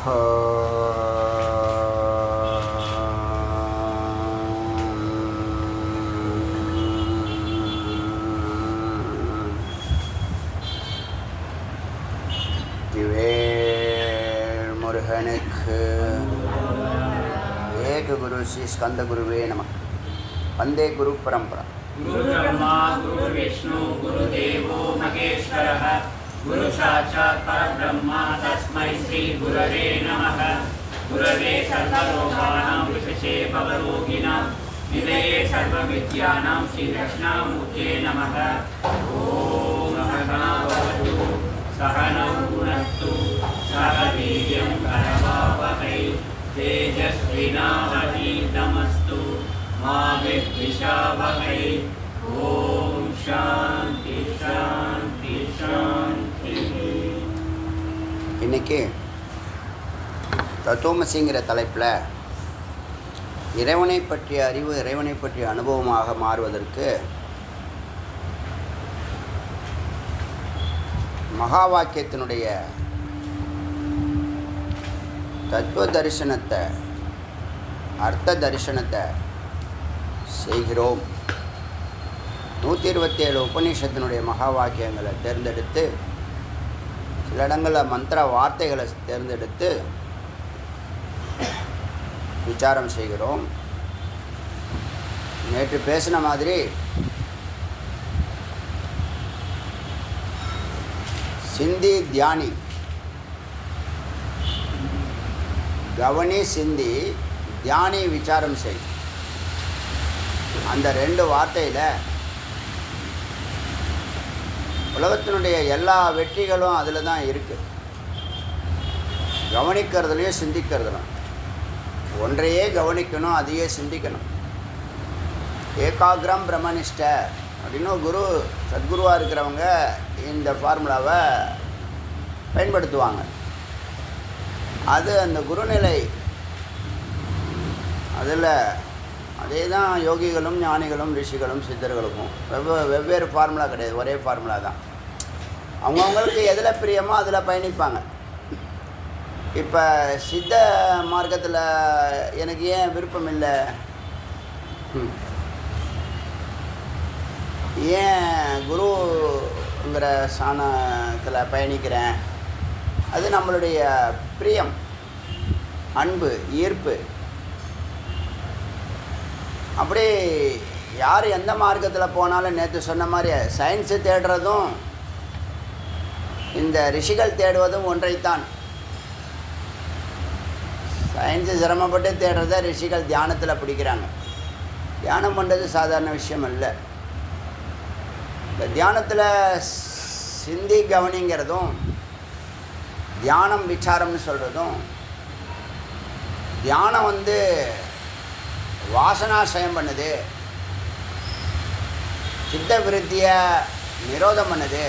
முருகனுக்கு ஏக குரு ஸ்ரீ ஸ்கந்த குருவே நம. வந்தே குரு பரம்பரா. குரு பிரம்மா குரு விஷ்ணு குரு தேவோ மகேஸ்வரः குரு சாட்சாத் பரபிரம்மா தஸ்மை ஸ்ரீ குரவே நமः. குரவே சர்வலோகானாம் விஷசே பவரோகிணாம் நிதயே சர்வவித்யானாம் ஸ்ரீ தட்சிணாமூர்த்தே நமः. ஓம் சகனா பவது சகனௌ புனஸ்து சக வீர்யம் கரவாவஹை தேஜஸ்வினாவதீதமஸ்து மா வித்விஷாவஹை. ஓம் சாந்தி சாந்தி சாந்தி. இன்னைக்கு தத்துவமசிங்கிற தலைப்பில் இறைவனை பற்றிய அறிவு, இறைவனை பற்றிய அனுபவமாக மாறுவதற்கு மகா வாக்கியத்தினுடைய தத்துவ தரிசனத்தை, அர்த்த தரிசனத்தை செய்கிறோம். 127 உபநிஷத்தினுடைய மகா வாக்கியங்களை தேர்ந்தெடுத்து, சில இடங்களில் மந்திர வார்த்தைகளை தேர்ந்தெடுத்து விசாரம் செய்கிறோம். நேற்று பேசின மாதிரி சிந்தி தியானி, கவனி சிந்தி, தியானி விசாரம் செய். அந்த 2 வார்த்தையில் உலகத்தினுடைய எல்லா வெற்றிகளும் அதில் தான் இருக்குது. கவனிக்கிறதுலையும் சிந்திக்கிறதுலும். ஒன்றையே கவனிக்கணும், அதையே சிந்திக்கணும். ஏகாகிரம் பிரம்மனிஷ்ட அப்படின்னு குரு, சத்குருவாக இருக்கிறவங்க இந்த ஃபார்முலாவை பயன்படுத்துவாங்க. அது அந்த குருநிலை, அதில் அதே தான் யோகிகளும் ஞானிகளும் ரிஷிகளும் சித்தர்களுக்கும் வெவ்வேறு ஃபார்முலா கிடையாது, ஒரே ஃபார்முலா தான். அவங்கவுங்களுக்கு எதில் பிரியமோ அதில் பயணிப்பாங்க. இப்போ சித்த மார்க்கத்தில் எனக்கு ஏன் விருப்பம் இல்லை, ஏன் குருங்கிற சாணத்தில் பயணிக்கிறேன், அது நம்மளுடைய பிரியம், அன்பு, ஈர்ப்பு. அப்படி யார் எந்த மார்க்கத்தில் போனாலும், நேற்று சொன்ன மாதிரி சயின்ஸு தேடுறதும் இந்த ரிஷிகள் தேடுவதும் ஒன்றைத்தான். சயின்ஸு சிரமப்பட்டு தேடுறத ரிஷிகள் தியானத்தில் பிடிக்கிறாங்க. தியானம் பண்ணுறது சாதாரண விஷயம் இல்லை. இந்த தியானத்தில் சிந்தி கவனிங்கிறதும், தியானம் விசாரம்னு சொல்கிறதும், தியானம் வாசனாசயம் பண்ணுது, சித்த விருத்தியை நிரோதம் பண்ணுது.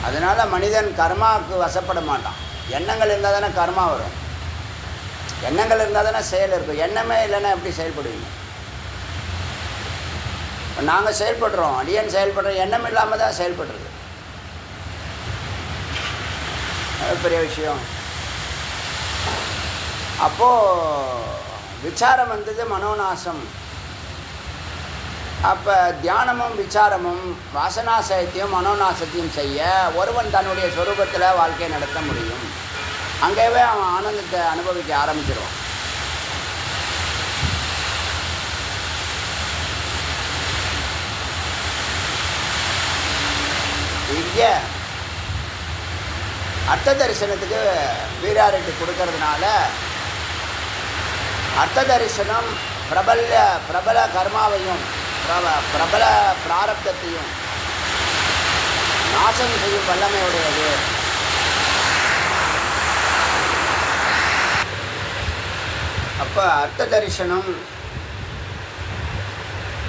அதனால் மனிதன் கர்மாவுக்கு வசப்பட மாட்டான். எண்ணங்கள் இருந்தால் தானே கர்மா வரும். எண்ணங்கள் இருந்தால் தானே செயல் இருக்கும். எண்ணமே இல்லைன்னா எப்படி செயல்படுவீங்க? நாங்கள் செயல்படுறோம், அடியன் செயல்படுறோம், எண்ணம் இல்லாமல் தான் செயல்படுறது. அது பெரிய விஷயம். அப்போது விசாரம் வந்தது மனோநாசம். அப்போ தியானமும் விசாரமும் வாசனாசயத்தையும் மனோநாசத்தையும் செய்ய ஒருவன் தன்னுடைய சொரூபத்தில் வாழ்க்கையை நடத்த முடியும். அங்கேயே அவன் ஆனந்தத்தை அனுபவிக்க ஆரம்பிச்சிடுவான். இங்கே அர்த்த தரிசனத்துக்கு வீராரிட்டு கொடுக்கறதுனால அர்த்த தரிசனம் பிரபல கர்மாவையும் பிரபல பிராரப்தத்தையும் நாசம் செய்யும் வல்லமையுடையது. அப்போ அர்த்த தரிசனம்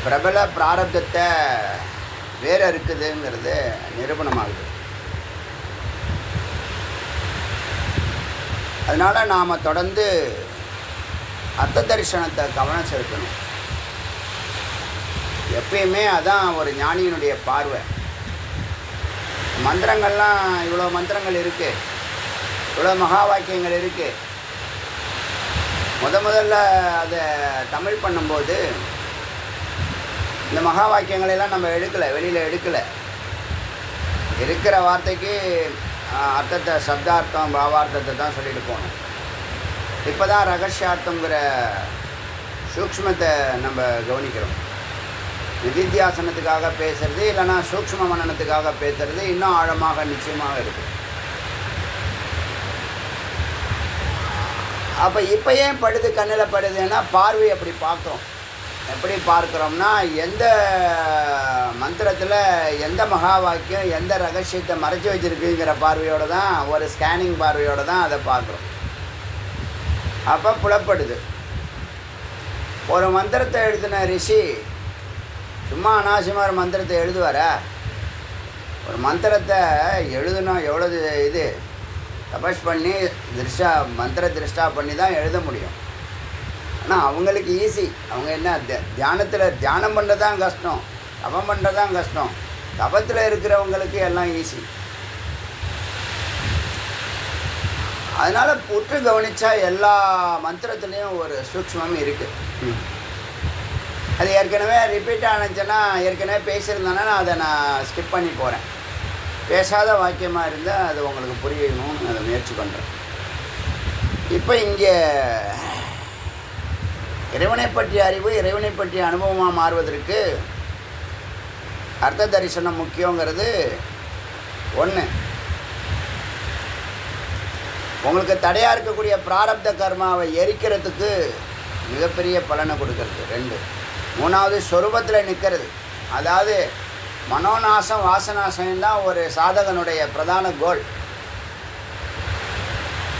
பிரபல பிராரப்தத்தை வேற இருக்குதுங்கிறது நிரூபணமாகுது. அதனால் நாம் தொடர்ந்து அர்த்த தரிசனத்தை கவனம் செலுத்தணும். எப்பயுமே அதான் ஒரு ஞானியினுடைய பார்வை. மந்திரங்கள்லாம் இவ்வளோ மந்திரங்கள் இருக்குது, இவ்வளோ மகா வாக்கியங்கள் இருக்குது. முதல்ல அதை தமிழ் பண்ணும்போது இந்த மகா வாக்கியங்களெல்லாம் நம்ம எடுக்கலை, வெளியில் எடுக்கலை. இருக்கிற வார்த்தைக்கு அர்த்தத்தை, சப்தார்த்தம், பாவார்த்தத்தை தான் சொல்லிட்டு போகணும். இப்போ தான் ரகசியார்த்தங்கிற சூக்ஷ்மத்தை நம்ம கவனிக்கிறோம். நிதித்தியாசனத்துக்காக பேசுறது இல்லைன்னா சூக்ஷ்ம மனனத்துக்காக பேசுறது இன்னும் ஆழமாக நிச்சயமாக இருக்குது. அப்போ இப்போ ஏன் படுது, கண்ணில் படுதுன்னா பார்வை அப்படி பார்க்குறோம். எப்படி பார்க்குறோம்னா எந்த மந்திரத்தில் எந்த மகா வாக்கியம் எந்த ரகசியத்தை மறைச்சி வச்சுருக்குங்கிற பார்வையோடு தான், ஒரு ஸ்கேனிங் பார்வையோடு தான் அதை பார்க்குறோம். அப்போ புலப்படுது. ஒரு மந்திரத்தை எழுதின ரிஷி சும்மா அனாவசியமாக ஒரு மந்திரத்தை எழுதுவாரா? ஒரு மந்திரத்தை எழுதணும், எவ்வளவு இது தபஸ் பண்ணி மந்திர திருஷ்டா பண்ணி தான் எழுத முடியும். ஆனால் அவங்களுக்கு ஈஸி. அவங்க என்ன தியானம் பண்ணுறது தான் கஷ்டம், தபம் பண்ணுறது தான் கஷ்டம். தபத்தில் இருக்கிறவங்களுக்கு எல்லாம் ஈஸி. அதனால் உற்று கவனித்தா எல்லா மந்திரத்துலேயும் ஒரு சூக்ஷ்மம் இருக்குது. அது ஏற்கனவே ரிப்பீட் ஆனிச்சுன்னா, ஏற்கனவே பேசியிருந்தேன்னா அதை நான் ஸ்கிப் பண்ணி போகிறேன். பேசாத வாக்கியமாக இருந்தால் அது உங்களுக்கு புரியணும்னு அதை முயற்சி பண்ணுறேன். இப்போ இங்கே இறைவனை பற்றிய அறிவு, இறைவனை பற்றிய அனுபவமாக மாறுவதற்கு அர்த்த தரிசனம் முக்கியங்கிறது ஒன்று. உங்களுக்கு தடையாக இருக்கக்கூடிய பிராரப்த கர்மாவை எரிக்கிறதுக்கு மிகப்பெரிய பலனை கொடுக்கறது 2. 3வது சொரூபத்தில் நிற்கிறது. அதாவது மனோநாசம், வாசநாசம் தான் ஒரு சாதகனுடைய பிரதான கோல்.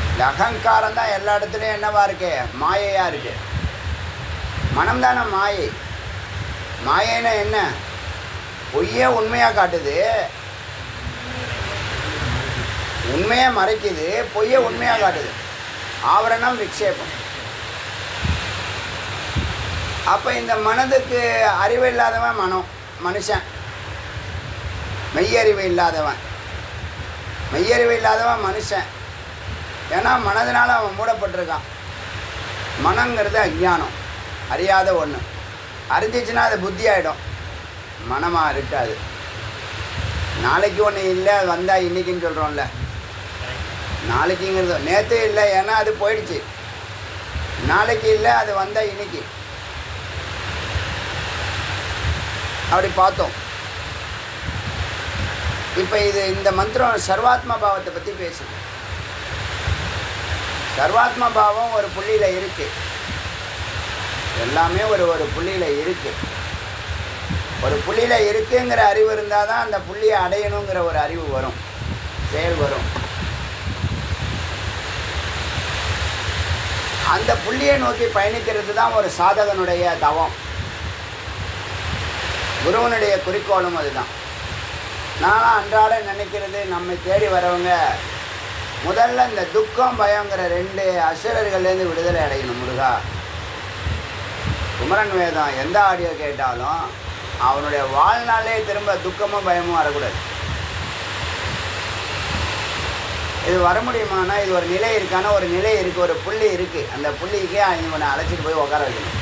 இந்த அகங்காரம் தான் எல்லா இடத்துலையும் என்னவா இருக்கு, மாயையாக இருக்கு. மனம் தானே மாயை. மாயைன்னா என்ன? பொய்யே உண்மையாக காட்டுது, உண்மையை மறைக்குது, பொய்யை உண்மையாக காட்டுது. ஆவரணம் விக்ஷேபம். அப்போ இந்த மனதுக்கு அறிவு இல்லாதவன் மனுஷன். மெய்யறிவு இல்லாதவன் மனுஷன். ஏன்னா மனதினால் அவன் மூடப்பட்டிருக்கான். மனங்கிறது அஞ்ஞானம், அறியாத ஒன்று. அறிஞ்சிச்சுன்னா அது புத்தி ஆகிடும், மனமாக இருக்காது. நாளைக்கு ஒன்று இல்லை, வந்தால் இன்றைக்கின்னு சொல்கிறோம்ல, நாளைக்குங்கிறது நேற்று இல்லை, ஏன்னா அது போயிடுச்சு. நாளைக்கு இல்லை, அது வந்தால் இன்னைக்கு. அப்படி பார்த்தோம். இப்போ இந்த மந்திரம் சர்வாத்மா பாவத்தை பற்றி பேசுது. சர்வாத்மா பாவம் ஒரு புள்ளியில் இருக்குது. எல்லாமே ஒரு புள்ளியில் இருக்குது. ஒரு புள்ளியில் இருக்குங்கிற அறிவு இருந்தால் தான் அந்த புள்ளியை அடையணுங்கிற ஒரு அறிவு வரும், செயல் வரும். அந்த புள்ளியை நோக்கி பயணிக்கிறது தான் ஒரு சாதகனுடைய தவம். குருவனுடைய குறிக்கோளும் அதுதான். நானும் அன்றாட நினைக்கிறது, நம்மை தேடி வரவங்க முதல்ல இந்த துக்கம் பயங்கிற 2 அசுரர்கள்லேருந்து விடுதலை அடையணும். முருகா, குமரன் வேதம் எந்த ஆடியோ கேட்டாலும் அவனுடைய வாழ்நாளே திரும்ப துக்கமும் பயமும் வரக்கூடாது. இது வர முடியுமானா, இது ஒரு நிலை இருக்கான, ஒரு நிலை இருக்குது, ஒரு புள்ளி இருக்குது. அந்த புள்ளிக்கே இவனை அழைச்சிட்டு போய் உட்கார வைக்கணும்.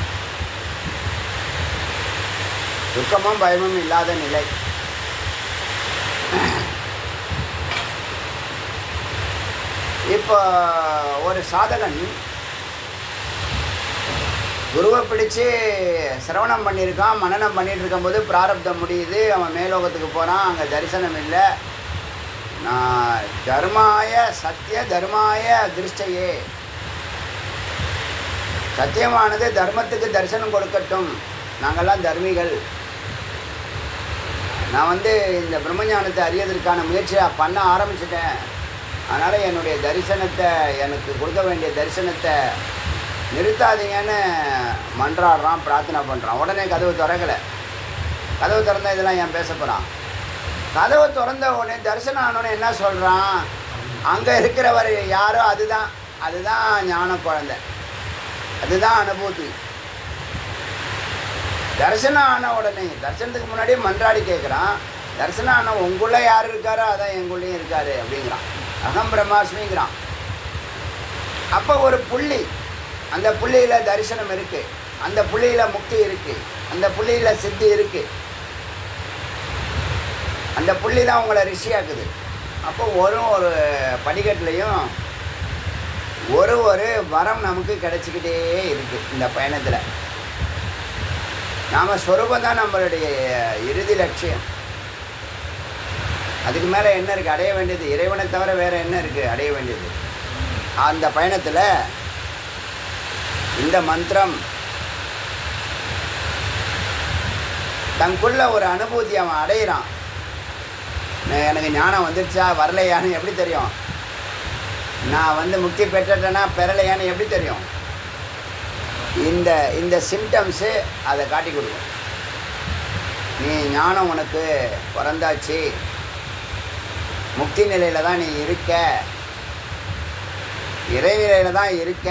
துக்கமும் பயமும் இல்லாத நிலை. இப்போ ஒரு சாதகன் குருவை பிடிச்சு சிரவணம் பண்ணியிருக்கான், மனனம் பண்ணிட்டு இருக்கும்போது பிராரப்தம் முடியுது. அவன் மேலோகத்துக்கு போகிறான், அங்கே தரிசனம் இல்லை. நான் தர்மாய சத்திய தர்மாய திருஷ்டையே, சத்தியமானது தர்மத்துக்கு தரிசனம் கொடுக்கட்டும், நாங்கள்லாம் தர்மிகள். நான் இந்த பிரம்மஞானத்தை அறியதற்கான முயற்சியை பண்ண ஆரம்பிச்சிட்டேன். அதனால் என்னுடைய தரிசனத்தை, எனக்கு கொடுக்க வேண்டிய தரிசனத்தை நிறுத்தாதீங்கன்னு மன்றாடுறான், பிரார்த்தனை பண்ணுறான். உடனே கதவு திறக்கலை. கதவு திறந்தால் இதெல்லாம் ஏன் பேச போகிறான்? கதவை திறந்த உடனே தரிசனம் ஆனோடனே என்ன சொல்கிறான்? அங்கே இருக்கிறவர் யாரோ அதுதான் ஞான குழந்தை, அதுதான் அனுபூதி. தரிசனம் ஆன உடனே, தரிசனத்துக்கு முன்னாடியே மன்றாடி கேட்குறான், தரிசனம் ஆனால் உங்களுக்குள்ளே யார் இருக்காரோ அதான் எங்குள்ளேயும் இருக்காரு அப்படிங்கிறான். அகம் பிரம்மாஸ்மிங்கிறான். அப்போ ஒரு புள்ளி, அந்த புள்ளியில் தரிசனம் இருக்குது, அந்த புள்ளியில் முக்தி இருக்குது, அந்த புள்ளியில் சித்தி இருக்குது. அந்த புள்ளி தான் உங்களை ரிஷியாக்குது. அப்போ ஒரு படிக்கட்டுலையும் ஒரு வரம் நமக்கு கிடச்சிக்கிட்டே இருக்குது. இந்த பயணத்தில் நாம் ஸ்வரூபம் தான் நம்மளுடைய இறுதி லட்சியம். அதுக்கு மேலே என்ன இருக்குது அடைய வேண்டியது? இறைவனை தவிர வேறு என்ன இருக்குது அடைய வேண்டியது? அந்த பயணத்தில் இந்த மந்திரம் தங்குள்ள ஒரு அனுபூதி அவன் அடையிறான். எனக்கு ஞானம் வந்துடுச்சா வரலையான்னு எப்படி தெரியும்? நான் முக்தி பெற்றேன்னா பெறலையான்னு எப்படி தெரியும்? இந்த சிம்டம்ஸு அதை காட்டி கொடுக்கும். நீ ஞானம் உனக்கு பிறந்தாச்சு, முக்தி நிலையில் தான் நீ இருக்க, இறைநிலையில் தான் இருக்க.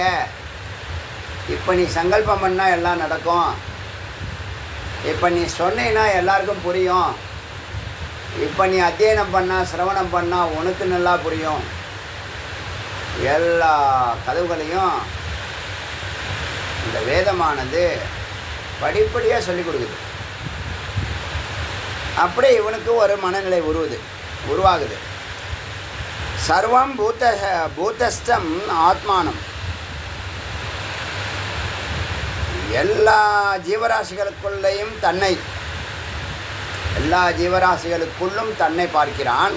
இப்போ நீ சங்கல்பம் பண்ணால் எல்லாம் நடக்கும். இப்போ நீ சொன்னீன்னா எல்லாருக்கும் புரியும். இப்போ நீ அத்தியனம் பண்ணால் சிரவணம் பண்ணால் உனக்கு நல்லா புரியும். எல்லா கதவுகளையும் இந்த வேதமானது படிப்படியாக சொல்லிக் கொடுக்குது. அப்படி இவனுக்கு ஒரு மனநிலை உருவாகுது. சர்வம் பூதஸ்தம் ஆத்மானம். எல்லா ஜீவராசிகளுக்குள்ளேயும் எல்லா ஜீவராசிகளுக்குள்ளும் தன்னை பார்க்கிறான்.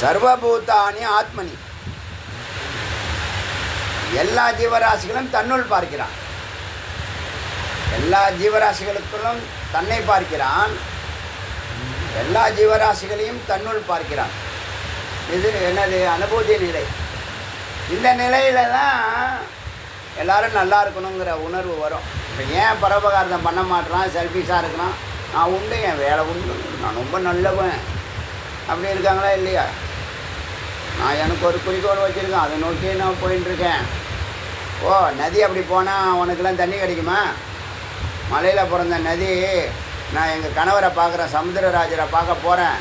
சர்வபூதானி ஆத்மனி. எல்லா ஜீவராசிகளும் தன்னுள் பார்க்கிறான். எல்லா ஜீவராசிகளுக்குள்ளும் தன்னை பார்க்கிறான். எல்லா ஜீவராசிகளையும் தன்னுள் பார்க்கிறான். இது என்னது? அனுபூதி நிலை. இந்த நிலையில தான் எல்லாரும் நல்லா இருக்கணுங்கிற உணர்வு வரும். இப்போ ஏன் பரோபகாரம் பண்ண மாட்டேறான், செல்ஃபிஷாக இருக்கிறான்? நான் உண்டு, என் வேலை உண்டு, நான் ரொம்ப நல்லவன் அப்படி இருக்காங்களா இல்லையா? நான் எனக்கு ஒரு குறிக்கோள் வச்சுருக்கேன், அதை நோக்கி நான் போயின்ட்டுருக்கேன். ஓ, நதி அப்படி போனால் உனக்கெல்லாம் தண்ணி கிடைக்குமா? மலையில் பிறந்த நதி. நான் எங்கள் கணவரை பார்க்குறேன், சமுத்திரராஜரை பார்க்க போகிறேன்.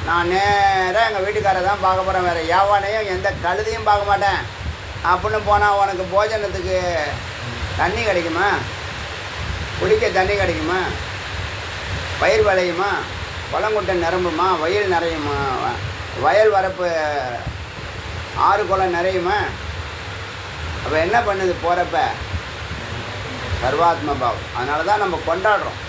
நான் நேராக எங்கள் வீட்டுக்காரை தான் பார்க்க போகிறேன், வேறு யாவானையும் எந்த கழுதையும் பார்க்க மாட்டேன் அப்படின்னு போனால் உனக்கு போஜனத்துக்கு தண்ணி கிடைக்குமா? குடிக்க தண்ணி கிடைக்குமா? பயிர் விளையுமா? பழங்குட்டை நிரம்புமா? வயல் நிறையுமா? வயல் வரப்பு ஆறு குளம் நிறையுமா? அப்போ என்ன பண்ணுது போகிறப்ப? சர்வாத்ம பாவம். அதனால தான் நம்ம கொண்டாடுறோம்.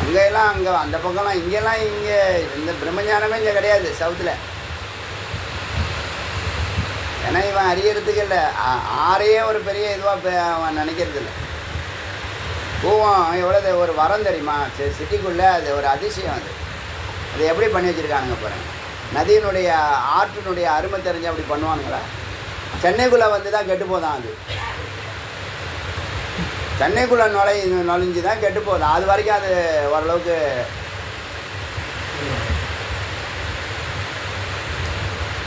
அங்கெல்லாம் அங்கே அந்த பக்கம்லாம் இங்கெல்லாம் இங்கே இந்த பிரம்மஞானமே இங்கே கிடையாது சவுத்தில். ஏன்னா இவன் அறியறதுக்கு இல்லை, ஆறையே ஒரு பெரிய இதுவாக அவன் நினைக்கிறது இல்லை. பூவம் எவ்வளோ ஒரு வரம் தெரியுமா? சிட்டிக்குள்ளே அது ஒரு அதிசயம். அது எப்படி பண்ணி வச்சுருக்கானுங்க பாருங்கள். நதியினுடைய ஆற்றினுடைய அருமை தெரிஞ்சு அப்படி பண்ணுவானுங்களா? சென்னைக்குள்ளே தான் கெட்டு போதான். அது சென்னைக்குள்ளே நுழைஞ்சு தான் கெட்டு போதும். அது வரைக்கும் அது ஓரளவுக்கு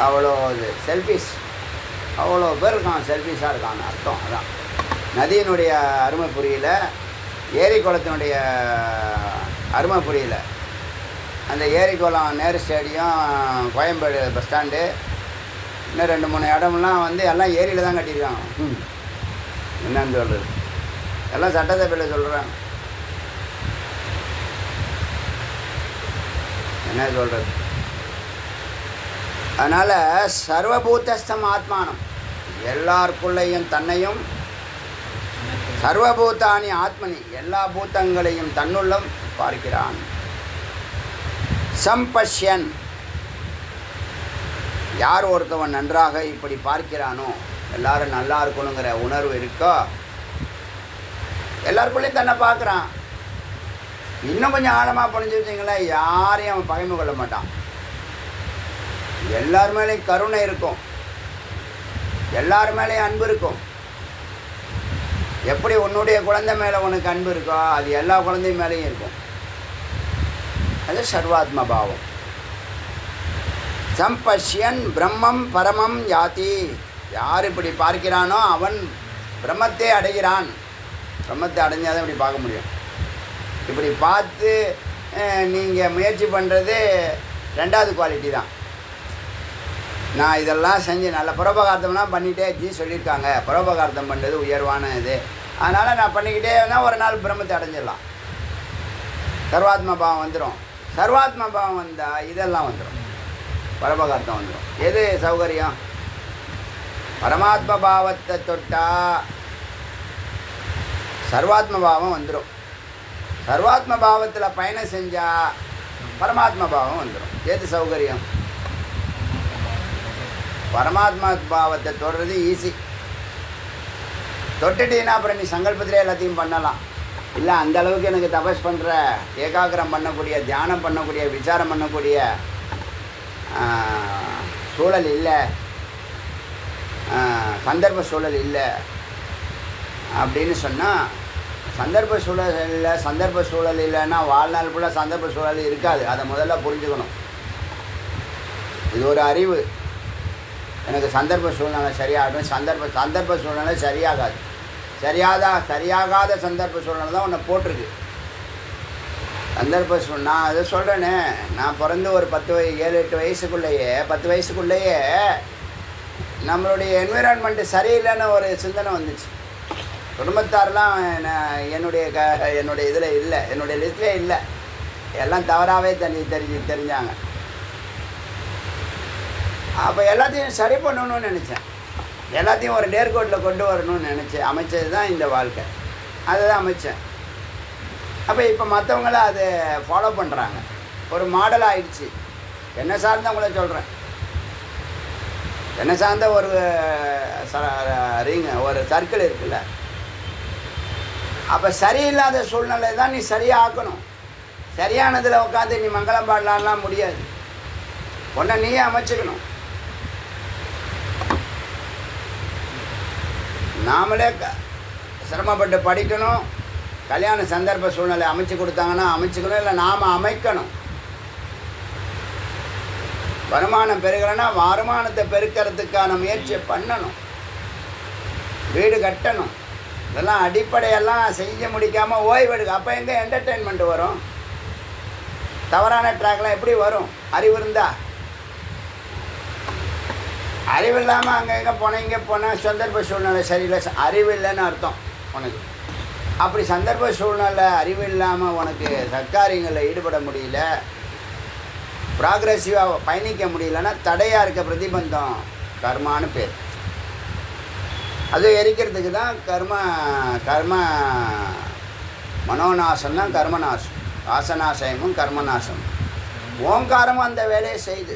அவ்வளோ இது செல்ஃபிஷ், அவ்வளோ பேர் இருக்கான் செல்ஃபிஷாக இருக்கான்னு அர்த்தம். அதான் நதியினுடைய அருமை புரியல, ஏரி குளத்தினுடைய அருமை புரியல. அந்த ஏரி குளம் Nehru stadium, Koyambedu bus stand, இன்னும் 2-3 இடம்லாம் எல்லாம் ஏரியில் தான் கட்டியிருக்காங்க. என்னன்னு சொல்கிறது? எல்லாம் சட்டசபையில் சொல்கிறாங்க. என்ன சொல்கிறது? அதனால் சர்வபூதஸ்தம் ஆத்மானம். எல்லாருக்குள்ளேயும் தன்னையும், சர்வபூதானி ஆத்மனி, எல்லா பூத்தங்களையும் தன்னுள்ளம் பார்க்கிறான். சம்பஷ்யன். யார் ஒருத்தவன் நன்றாக இப்படி பார்க்கிறானோ, எல்லாரும் நல்லா இருக்கணுங்கிற உணர்வு இருக்கோ, எல்லாருக்குள்ளேயும் தன்னை பார்க்குறான். இன்னும் கொஞ்சம் ஆழமாக புரிஞ்சு வச்சிங்களேன், யாரையும் அவன் பகைமை கொள்ள மாட்டான். எல்லார் மேலேயும் கருணை இருக்கும், எல்லார் மேலேயும் அன்பு இருக்கும். எப்படி உன்னுடைய குழந்தை மேலே உனக்கு அன்பு இருக்கோ, அது எல்லா குழந்தை மேலேயும் இருக்கும். அது சர்வாத்ம பாவம். சம்பஷ்யன் பிரம்மம் பரமம் யாதி. யார் இப்படி பார்க்கிறானோ அவன் பிரம்மத்தை அடைகிறான். பிரம்மத்தை அடைஞ்சாதான் இப்படி பார்க்க முடியும். இப்படி பார்த்து நீங்கள் முயற்சி பண்ணுறது ரெண்டாவது குவாலிட்டி தான். நான் இதெல்லாம் செஞ்சு நல்ல பரோபகார்த்தம்லாம் பண்ணிகிட்டே சொல்லியிருக்காங்க, பரோபகார்த்தம் பண்ணுறது உயர்வான இது, அதனால் நான் பண்ணிக்கிட்டே இருந்தால் ஒரு நாள் பிரம்மத்தை அடைஞ்சிடலாம். சர்வாத்ம பாவம் வந்துடும். சர்வாத்ம பாவம் வந்தால் இதெல்லாம் வந்துடும், பரோபகார்த்தம் வந்துடும். எது சௌகரியம்? பரமாத்ம பாவத்தை தொட்டால் சர்வாத்ம பாவம் வந்துடும். சர்வாத்ம பாவத்தில் பயணம் செஞ்சால் பரமாத்ம பாவம் வந்துடும். எது சௌகரியம்? பரமாத்மா பாவத்தை தொடுறது ஈஸி. தொட்டுட்டீங்கன்னா அப்புறம் நீ சங்கல்பத்திலே எல்லாத்தையும் பண்ணலாம். இல்லை அந்த அளவுக்கு எனக்கு தபஸ் பண்ணுற, ஏகாகிரம் பண்ணக்கூடிய, தியானம் பண்ணக்கூடிய, விசாரம் பண்ணக்கூடிய சூழல் இல்லை, சந்தர்ப்ப சூழல் இல்லை அப்படின்னு சொன்னால், சந்தர்ப்ப சூழல் இல்லை, சந்தர்ப்ப சூழல் இல்லைன்னா வாழ்நாள் ஃபுல்லாக சந்தர்ப்ப சூழல் இருக்காது. அதை முதல்ல புரிஞ்சுக்கணும். இது ஒரு அறிவு. எனக்கு சந்தர்ப்ப சூழ்நிலை சரியாகும், சந்தர்ப்ப சூழ்நிலை சரியாகாது. சரியாகாத சந்தர்ப்ப சூழ்நிலை தான் உன்னை போட்டிருக்கு. சந்தர்ப்ப நான் அதை சொல்கிறேனே, நான் பிறந்து ஒரு 7-8 வயசுக்குள்ளேயே 10 வயசுக்குள்ளேயே நம்மளுடைய என்விரான்மெண்ட்டு சரியில்லைன்னு ஒரு சிந்தனை வந்துச்சு. குடும்பத்தாரெலாம் என்னுடைய இதில் இல்லை, என்னுடைய லிஸ்ட்லேயே இல்லை, எல்லாம் தவறாகவே தெரிஞ்சாங்க. அப்போ எல்லாத்தையும் சரி பண்ணணும்னு நினச்சேன், எல்லாத்தையும் ஒரு நேர்கோட்டில் கொண்டு வரணும்னு நினச்சேன். அமைச்சது தான் இந்த வாழ்க்கை, அதை தான் அமைச்சேன். அப்போ இப்போ மற்றவங்களும் அதை ஃபாலோ பண்ணுறாங்க, ஒரு மாடல் ஆயிடுச்சு. என்னை சார்ந்தவங்கள சொல்கிறேன், என்னை சார்ந்த ஒரு ஒரு சர்க்கிள் இருக்குல்ல, அப்போ சரியில்லாத சூழ்நிலை தான் நீ சரியாக்கணும். சரியானதில் உட்காந்து நீ மங்களம் பாடலாம்லாம் முடியாது. ஒன்றை நீயே அமைச்சுக்கணும். நாமளே சிரமப்பட்டு படிக்கணும். கல்யாண சந்தர்ப்ப சூழ்நிலை அமைச்சு கொடுத்தாங்கன்னா அமைச்சுக்கணும், இல்லை நாம் அமைக்கணும். வருமானம் பெருகலைன்னா வருமானத்தை பெருக்கிறதுக்கான முயற்சியை பண்ணணும். வீடு கட்டணும். இதெல்லாம் அடிப்படையெல்லாம் செஞ்சு முடிக்காமல் ஓய்வெடுக்க. அப்போ எங்கே என்டர்டெயின்மெண்ட் வரும்? தவறான ட்ராக்லாம் எப்படி வரும்? அறிவு இருந்தா. அறிவு இல்லாமல் அங்கே எங்கே போனேன் இங்கே போனேன், சந்தர்ப்ப சூழ்நிலை சரியில்லை, அறிவு இல்லைன்னு அர்த்தம் உனக்கு. அப்படி சந்தர்ப்ப சூழ்நிலை அறிவு இல்லாமல் உனக்கு சர்க்காரியங்களில் ஈடுபட முடியல, ப்ராக்ரெசிவாக பயணிக்க முடியலன்னா தடையாக இருக்க பிரதிபந்தம் கர்மான்னு பேர். அது எரிக்கிறதுக்கு தான் கர்ம மனோநாசம் தான் கர்மநாசம். வாசனாசயமும் கர்மநாசம். ஓங்காரமும் அந்த வேலையை செய்யுது.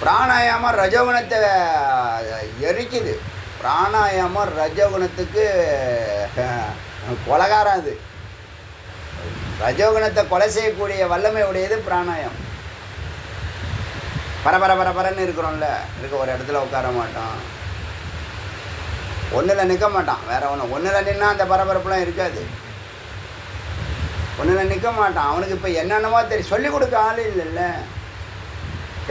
பிராணாயாமம் ரஜோகுணத்தை எரிக்குது. பிராணாயாமம் ரஜோகுணத்துக்கு கொலகாரம். அது ரஜோகுணத்தை கொலை செய்யக்கூடிய வல்லமை உடையது பிராணாயாமம். பரபரன்னு இருக்கிறோம்ல, ஒரு இடத்துல உட்கார மாட்டோம், ஒன்றில் நிற்க மாட்டான், வேற ஒன்றில் நின்னா அந்த பரபரப்புலாம் இருக்காது. ஒன்றில் நிற்க மாட்டான். அவனுக்கு இப்போ என்னென்னமோ தெரியும், சொல்லிக் கொடுக்க ஆள் இல்லைல்ல.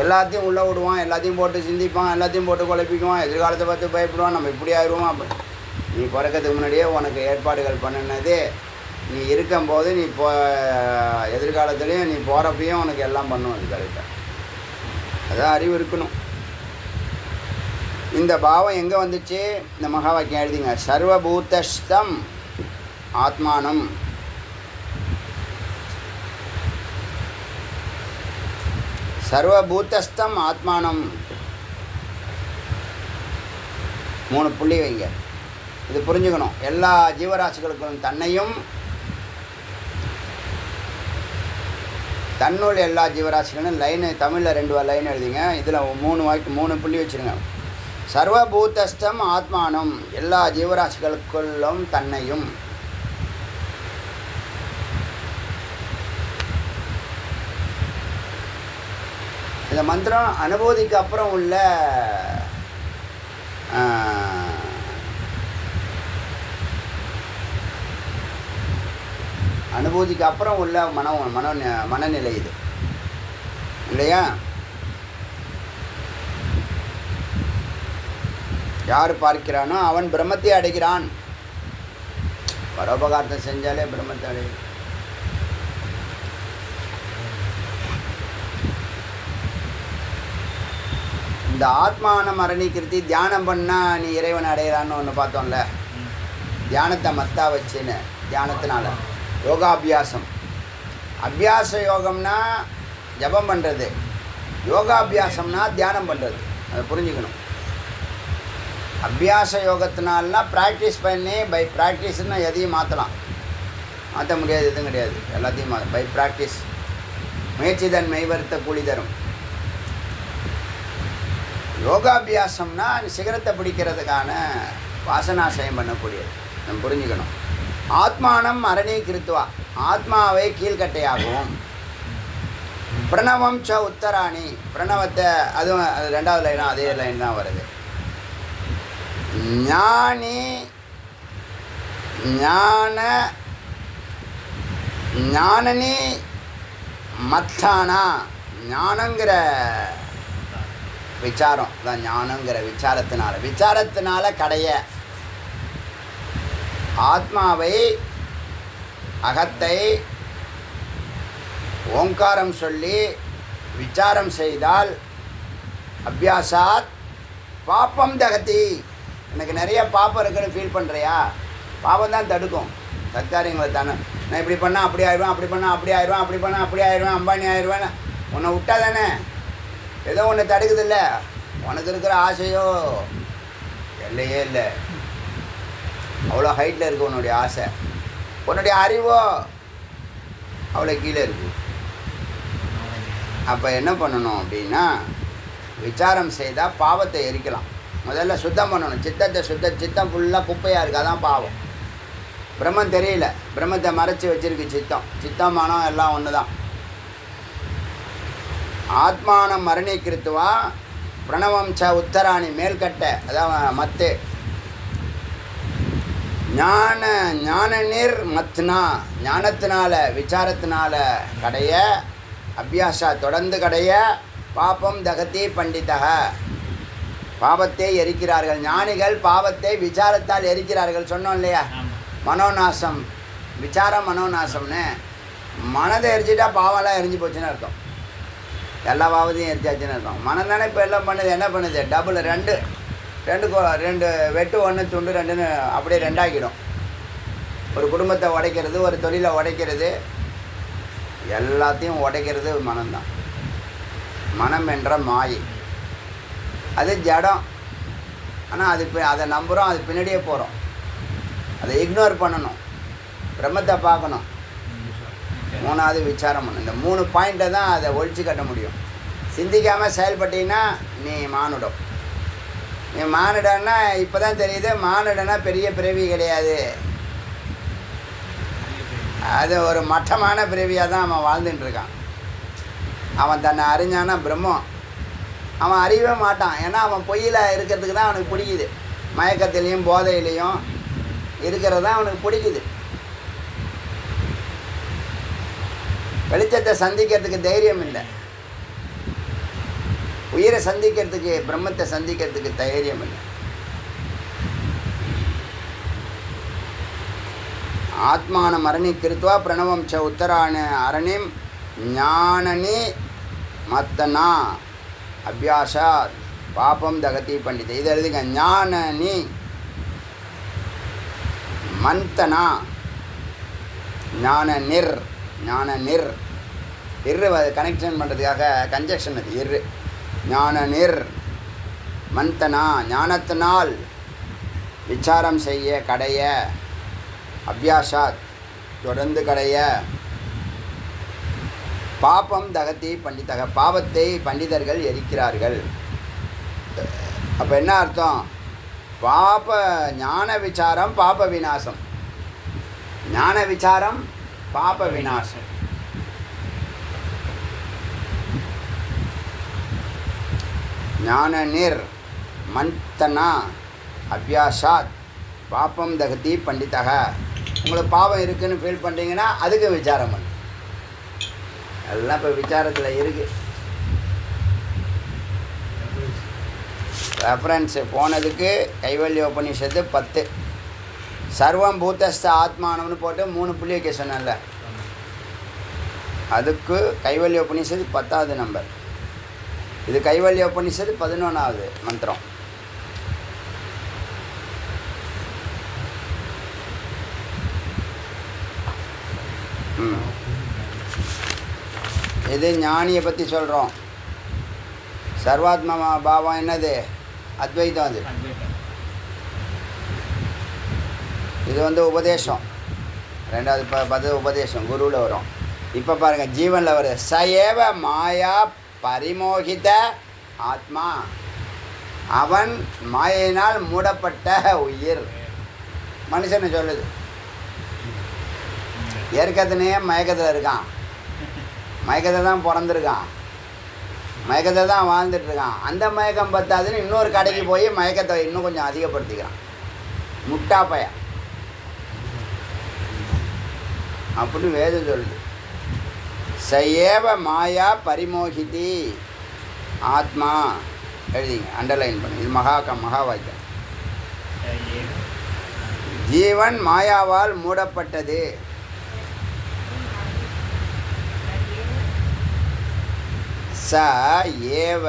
எல்லாத்தையும் உள்ளே விடுவான், எல்லாத்தையும் போட்டு சிந்திப்பான், எல்லாத்தையும் போட்டு குழப்பிக்குவான், எதிர்காலத்தை பார்த்து பயப்படுவான், நம்ம இப்படி ஆயிடுவோம். அப்போ நீ பிறக்கிறதுக்கு முன்னாடியே உனக்கு ஏற்பாடுகள் பண்ணினது, நீ இருக்கும்போது நீ எதிர்காலத்துலேயும் நீ போகிறப்பையும் உனக்கு எல்லாம் பண்ணும். அது கரெக்டாக, அதான் அறிவு இருக்கணும். இந்த பாவம் எங்கே வந்துச்சு? இந்த மகா வாக்கியம் எழுதிங்க. சர்வபூதஸ்தம் ஆத்மானம். சர்வபூதஸ்தம் ஆத்மானம். 3 புள்ளி வைங்க. இது புரிஞ்சுக்கணும். எல்லா ஜீவராசிகளுக்கும் தன்னையும், தன்னுள் எல்லா ஜீவராசிகளும் லைனு தமிழில் 2 லைன் எழுதிங்க. இதில் 3 புள்ளி வச்சுருங்க. சர்வபூதஸ்தம் ஆத்மானம். எல்லா ஜீவராசிகளுக்குள்ளும் தன்னையும். இந்த மந்திரம் அனுபூதிக்கு அப்புறம் உள்ள அனுபூதிக்கு அப்புறம் உள்ள மனநிலை இது இல்லையா? யார் பார்க்கிறானோ அவன் பிரம்மத்தை அடைகிறான். பரோபகாரத்தை செஞ்சாலே பிரம்மத்தை அடைகிறான். இந்த ஆத்மானம் அரணிக்கிருத்தி தியானம் பண்ணால் நீ இறைவன் அடையிறான்னு ஒன்று பார்த்தோம்ல, தியானத்தை மத்தா வச்சுன்னு, தியானத்தினால யோகாபியாசம். அபியாச யோகம்னா ஜபம் பண்ணுறது, யோகாபியாசம்னா தியானம் பண்ணுறது. அதை புரிஞ்சுக்கணும். அபியாச யோகத்தினால்னா ப்ராக்டிஸ் பண்ணி, பை ப்ராக்டிஸ்ன்னு எதையும் மாற்றலாம், மாற்ற முடியாது, எதுவும் கிடையாது, எல்லாத்தையும் பை ப்ராக்டிஸ். முயற்சி தன் மெய்வருத்த கூலி தரும். யோகாபியாசம்னா சிகரத்தை பிடிக்கிறதுக்கான வாசனாசயம் பண்ணக்கூடியது, நம்ம புரிஞ்சுக்கணும். ஆத்மானம் அரணீகிருத்வா, ஆத்மாவை கீழ்கட்டையாகவும், பிரணவம் ச உத்தராணி, பிரணவத்தை அதுவும் அது 2வது லைனும் அதே லைன் தான் வருது. ஞானி ஞானனி மத்தானா, ஞானங்கிற விசாரம் தான், ஞானங்கிற விசாரத்தினால கடைய ஆத்மாவை அகத்தை ஓங்காரம் சொல்லி விசாரம் செய்தால் அபியாசாத் பாப்பம் தகதி. எனக்கு நிறைய பாப்பம் இருக்குன்னு ஃபீல் பண்ணுறியா? பாப்பம் தான் தடுக்கும் சத்காரியங்களை தானே. நான் இப்படி பண்ணால் அப்படி ஆயிடுவேன், அப்படி பண்ணால் அப்படி ஆயிடுவேன், அப்படி பண்ணால் அப்படி ஆயிடுவேன், அம்பானி ஆயிடுவேன். உன்னை விட்டா தானே ஏதோ ஒன்று தடுக்குதில்ல. உனக்கு இருக்கிற ஆசையோ எல்லையே இல்லை, அவ்வளோ ஹைட்டில் இருக்குது உன்னுடைய ஆசை. உன்னுடைய அறிவோ அவ்வளோ கீழே இருக்குது. அப்போ என்ன பண்ணணும் அப்படின்னா, விசாரம் செய்தால் பாவத்தை எரிக்கலாம். முதல்ல சுத்தம் பண்ணணும் சித்தத்தை. சித்தம் ஃபுல்லாக குப்பையாக இருக்குது, அதான் பாவம். பிரம்மன் தெரியல, பிரம்மத்தை மறைச்சி வச்சிருக்கு சித்தம் மனம் எல்லாம் ஒன்று தான். ஆத்மானம் மரணிக்கிருத்துவா பிரணவம் ச உத்தராணி, மேல்கட்டை அதான் மத்து. ஞான நீர் மத்னா, ஞானத்தினால விசாரத்தினால கடைய அபியாசா தொடர்ந்து கடைய பாப்பம் தகதி பண்டிதக, பாவத்தை எரிக்கிறார்கள் ஞானிகள். பாவத்தை விசாரத்தால் எரிக்கிறார்கள் சொன்னோம் இல்லையா? மனோநாசம், விசாரம் மனோநாசம்னு. மனதை எரிச்சிட்டா பாவம்லாம் எரிஞ்சு போச்சுன்னு அர்த்தம், எல்லா பாவத்தையும் எரிச்சாச்சுன்னு அர்த்தம். மனம் தானே இப்போ எல்லாம் பண்ணுது, என்ன பண்ணுது? டபுள் ரெண்டு வெட்டு 1 துண்டு 2ன்னு அப்படியே 2ஆக்கிடும். ஒரு குடும்பத்தை உடைக்கிறது, ஒரு தொழிலை உடைக்கிறது, எல்லாத்தையும் உடைக்கிறது மனம்தான். மனம் என்ற மாயை, அது ஜடம். ஆனால் அதை நம்புகிறோம், அது பின்னாடியே போகிறோம். அதை இக்னோர் பண்ணணும், பிரம்மத்தை பார்க்கணும், 3வது விசாரம் பண்ணணும். இந்த 3 பாயிண்ட்டை தான் அதை ஒழிச்சு கட்ட முடியும். சிந்திக்காமல் செயல்பட்டீங்கன்னா நீ மானுடம். நீ மானுடன்னா இப்போ தான் தெரியுது, மானுடனா பெரிய பிறவி கிடையாது, அது ஒரு மட்டமான பிறவியாக தான் அவன் வாழ்ந்துட்டுருக்கான். அவன் தன்னை அறிஞ்சானா பிரம்மம். அவன் அறியவே மாட்டான், ஏன்னா அவன் பொய்யில் இருக்கிறதுக்கு தான் அவனுக்கு பிடிக்குது. மயக்கத்திலையும் போதையிலையும் இருக்கிறது தான் அவனுக்கு பிடிக்குது. வெளிச்சத்தை சந்திக்கிறதுக்கு தைரியம் இல்லை, உயிரை சந்திக்கிறதுக்கு, பிரம்மத்தை சந்திக்கிறதுக்கு தைரியம் இல்லை. ஆத்மான மரணி கிருத்வா பிரணவம் ச உத்தரான அரணிம் ஞானனி மத்தனா அபியாசா பாப்பம் தகதி பண்டித. இதை எழுதுங்க, ஞானனி மந்தனா ஞான நிர் இரு கனெக்ஷன் பண்ணுறதுக்காக கன்ஜெக்ஷன் அது இரு. ஞான நிர் மந்தனா, ஞானத்தினால் விசாரம் செய்ய கடைய அபியாசாத் தொடர்ந்து கடைய பாப்பம் தகதி பண்டிதக, பாவத்தை பண்டிதர்கள் எரிக்கிறார்கள். அப்போ என்ன அர்த்தம்? பாப ஞான விசாரம் பாப விநாசம், ஞான விசாரம் பாப விநாசம். ஞான நிர் மந்தனா அபியாசாத் பாப்பம் தகதி பண்டிதக. உங்களுக்கு பாவம் இருக்குதுன்னு ஃபீல் பண்ணுறீங்கன்னா அதுக்கு விசாரம் பண்ணு. எல்லாம் இப்போ விசாரத்தில் இருக்குது. ரெஃபரன்ஸு போனதுக்கு கைவல்ய உபநிஷத்து 10, சர்வம் பூத்தஸ்த ஆத்மானம்னு போட்டு 3 புள்ளி வைக்க சொன்னேன்ல, அதுக்கு கைவல்ய உபநிஷத்து 10வது நம்பர். இது கைவல்ய உபனிஷத்து 11வது மந்திரம். இது ஞானியை பற்றி சொல்கிறோம். சர்வாத்மா பாவம் என்னது? அத்வைதம். அது இது உபதேசம். 2வது உபதேசம் குருவில் வரும். இப்போ பாருங்கள், ஜீவனில் வருது. சயேவ மாயா பரிமோகித ஆத்மா. அவன் மாயினால் மூடப்பட்ட உயிர். மனுஷனை சொல்லுது. ஏற்கத்தினே மயக்கத்தில் இருக்கான். மயக்கத்தில் தான் பிறந்திருக்கான். மயக்கத்தில் தான் வாழ்ந்துட்டுருக்கான். அந்த மயக்கம் பத்தாதுன்னு இன்னொரு கடைக்கு போய் மயக்கத்தை இன்னும் கொஞ்சம் அதிகப்படுத்திக்கிறான். முட்டா பைய அப்படின்னு வேதம் சொல்லுது. சயேவ மாயா பரிமோகிதி ஆத்மா. எழுதிங்க, அண்டர்லைன் பண்ணு. இது மகா வாக்கியம். ஜீவன் மாயாவால் மூடப்பட்டது. ச ஏவ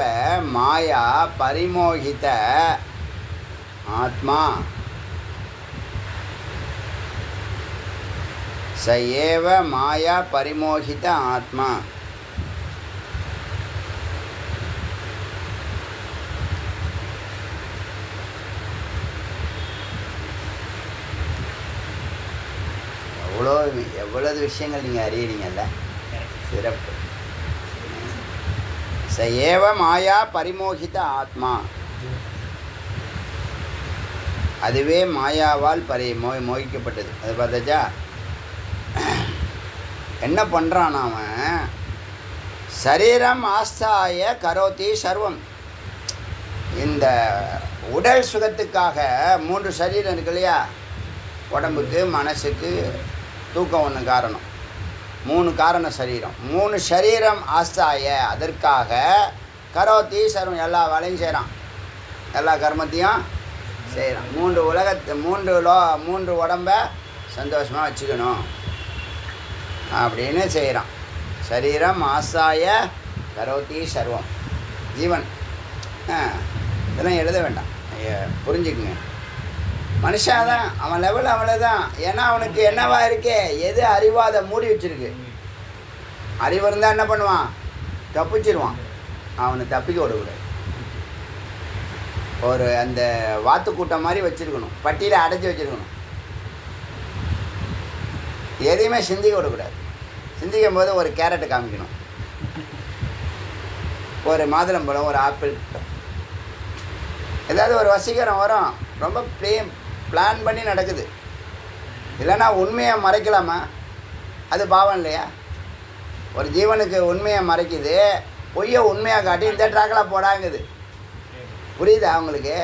மாயா பரிமோகித ஆத்மா. ச ஏவ மாயா பரிமோகித ஆத்மா. எவ்வளவு விஷயங்கள் நீங்கள் அறியறீங்கல்ல, சிறப்பு. ச ஏவ மாயா பரிமோகித ஆத்மா. அதுவே மாயாவால் மோகிக்கப்பட்டது. அது பார்த்தாச்சா? என்ன பண்ணுறான் அவன்? சரீரம் ஆஸ்தாய கரோதி சர்வம். இந்த உடல் சுகத்துக்காக 3 சரீரம் இருக்கு இல்லையா? உடம்புக்கு, மனசுக்கு, தூக்கம் ஒன்று காரணம். 3 காரண சரீரம். 3 சரீரம் ஆஸ்தாய, அதற்காக கரோத்தி சர்வம், எல்லா வேலையும் செய்கிறான். எல்லா கர்மத்தையும் செய்கிறான். 3 உடம்பை சந்தோஷமாக வச்சுக்கணும் அப்படின்னு செய்கிறான். சரீரம் ஆஸ்தாய கரோத்தி சர்வம். ஜீவன் இதெல்லாம் எழுத வேண்டாம், புரிஞ்சுக்குங்க. மனுஷாதான், அவன் லெவல் அவ்வளோதான். ஏன்னா அவனுக்கு என்னவா இருக்கே, எது அறிவோ அதை மூடி வச்சிருக்கு. அறிவு இருந்தால் என்ன பண்ணுவான்? தப்பிச்சிருவான். அவனை தப்பிக்க விடக்கூடாது. ஒரு அந்த வாத்து கூட்டம் மாதிரி வச்சுருக்கணும், பட்டியில் அடைச்சி வச்சுருக்கணும். எதையுமே சிந்திக்க விடக்கூடாது. சிந்திக்கும் போது ஒரு கேரட்டை காமிக்கணும், ஒரு மாதுளம்பழம், ஒரு ஆப்பிள், ஏதாவது ஒரு வசீகரம் வரும். ரொம்ப பிளான் பண்ணி நடக்குது. இல்லைன்னா உண்மையை மறைக்கலாமா? அது பாவம் இல்லையா? ஒரு ஜீவனுக்கு உண்மையை மறைக்குது, பொய்யை உண்மையாக காட்டி இந்த ட்ராக்கில் போடாங்குது. புரியுதா அவங்களுக்கு?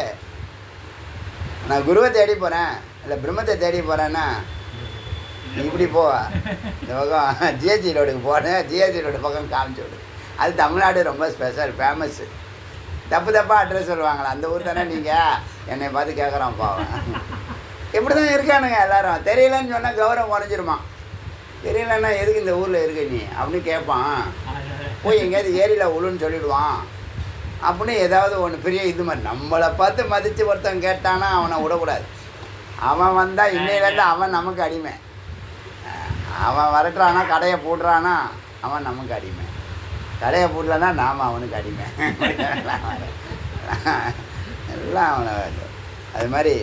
நான் குருவை தேடி போகிறேன், இல்லை பிரம்மத்தை தேடி போகிறேன்னா இப்படி போ, இந்த பக்கம் ஜிஹெச்சி ரோடுக்கு போனேன், ஜிஹெச்சி ரோடு பக்கம் காமிச்சு விடு. அது தமிழ்நாடு ரொம்ப ஸ்பெஷல், ஃபேமஸ்ஸு. தப்பாக அட்ரஸ் சொல்லுவாங்களா? அந்த ஊர் தானே நீங்கள்? என்னை பார்த்து கேட்குறான் பாவம். இப்படி தான் இருக்கானுங்க எல்லோரும். தெரியலன்னு சொன்னால் கௌரவம் குறைஞ்சிருமா. தெரியலன்னா எதுக்கு இந்த ஊரில் இருக்க நீ அப்படின்னு கேட்பான். போய் எங்கேயாவது ஏரியில் உழுன்னு சொல்லிவிடுவான். அப்படின்னு ஏதாவது ஒன்று பெரிய இது மாதிரி நம்மளை பார்த்து மதித்து ஒருத்தன் கேட்டானா அவனை விடக்கூடாது. அவன் வந்தால் இன்னையிலேருந்து அவன் நமக்கு அடிமை. அவன் வரட்டுறானா, கடையை போடுறானா, அவன் நமக்கு அடிமை. கடையை போடலன்னா நாம் அவனுக்கு அடிமை. எல்லாம் அவனை. அது மாதிரி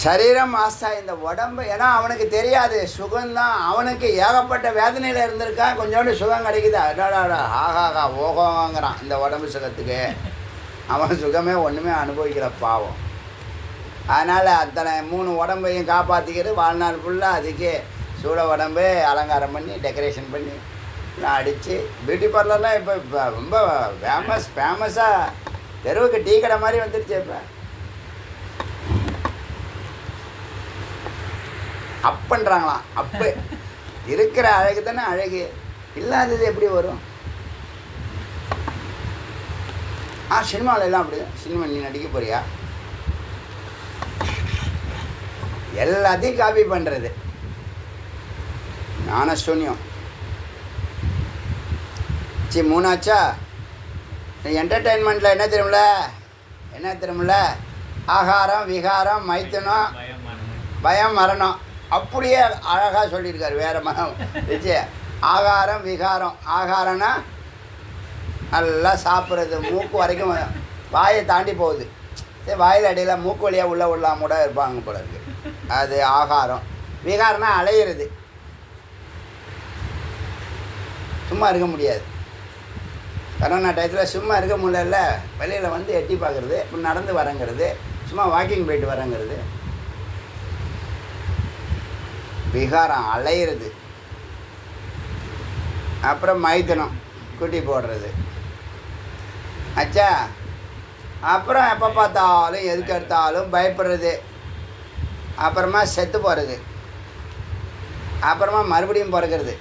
சரீரம் ஆஸ்தா, இந்த உடம்பு. ஏன்னா அவனுக்கு தெரியாது, சுகம்தான். அவனுக்கு ஏகப்பட்ட வேதனையில் இருந்திருக்கான், கொஞ்சோண்டு சுகம் கிடைக்குது. அடாடா ஆகாகா ஓகோங்கிறான் இந்த உடம்பு சுகத்துக்கு. அவன் சுகமே ஒன்றுமே அனுபவிக்கிற பாவம். அதனால் அத்தனை 3 உடம்பையும் காப்பாற்றிக்கிறது வாழ்நாள் ஃபுல்லாக. அதுக்கே சூட உடம்பு அலங்காரம் பண்ணி டெக்கரேஷன் பண்ணி எல்லாம் அடித்து, பியூட்டி பார்லர்லாம் இப்போ ரொம்ப ஃபேமஸாக தெருவுக்கு டீ கடை மாதிரி வந்துடுச்சு. இப்போ அப் பண்ணுறாங்களாம். அப்பு இருக்கிற அழகு தானே அழகு, இல்லாதது எப்படி வரும்? சினிமாவில் எல்லாம் அப்படி. சினிமா நீ நடிக்க போறியா? எல்லாத்தையும் காப்பி பண்ணுறது ஞானசூன்யம். 3 ஆச்சா? என்டர்டெயின்மெண்ட்டில் என்ன தெரியுமில்ல? ஆகாரம், விகாரம், மைத்துனம், பயம், மரணம். அப்படியே அழகாக சொல்லியிருக்காரு. வேறு மனம் வச்சு ஆகாரம், விகாரம். ஆகாரம்னா நல்லா சாப்பிட்றது, மூக்கு வரைக்கும் வாயை தாண்டி போகுது. சரி, வாயில் அடியில் மூக்கு வழியாக உள்ளே உள்ளாம கூட இருப்பாங்க போல இருக்கு. அது ஆகாரம். விகாரம்னா அலையிறது, சும்மா இருக்க முடியாது. கரோனா டயத்தில் சும்மா இருக்க முடியல, வெளியில் வந்து எட்டி பார்க்குறது, நடந்து வரங்கிறது, சும்மா வாக்கிங் போயிட்டு வரங்கிறது. விகாரம் அலையிறது. அப்புறம் மைத்தனம், குட்டி போடுறது. ஆச்சா? அப்புறம் எப்போ பார்த்தாலும் எதுக்கு எடுத்தாலும் பயப்படுறது. அப்புறமா செத்து போகிறது. அப்புறமா மறுபடியும் பிறக்கிறது.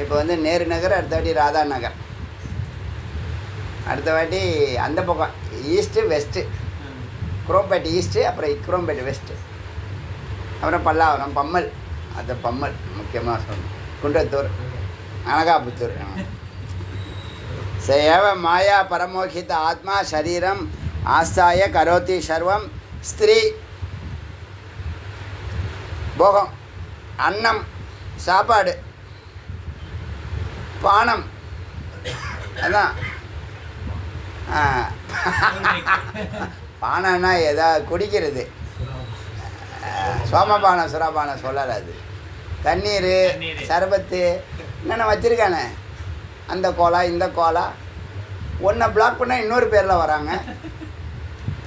இப்போ வந்து நேரு நகர், அடுத்த வாட்டி ராதா நகர், அடுத்த வாட்டி அந்த பக்கம் ஈஸ்ட்டு வெஸ்ட்டு, குரோம்பேட்டை ஈஸ்ட்டு, அப்புறம் குரோம்பேட்டை வெஸ்ட்டு, அப்புறம் பல்லாவரம், பம்மல். அது பம்மல் முக்கியமாக சொல்லணும். குன்றத்தூர், அனகாபுத்தூர். சேவ மாயா பரமோகித ஆத்மா சரீரம் ஆஸ்தாய கரோதி சர்வம். ஸ்திரீ போகம், அன்னம் சாப்பாடு, பானம் அதான். பானம்னா எதாவது குடிக்கிறது. சோமபானம் சுரபானம் சொல்லலை. அது தண்ணீர், சர்பத்து என்னென்ன வச்சுருக்கானே. அந்த கோலா இந்த கோலா. ஒன்றை பிளாக் பண்ணால் இன்னொரு பேரில் வராங்க.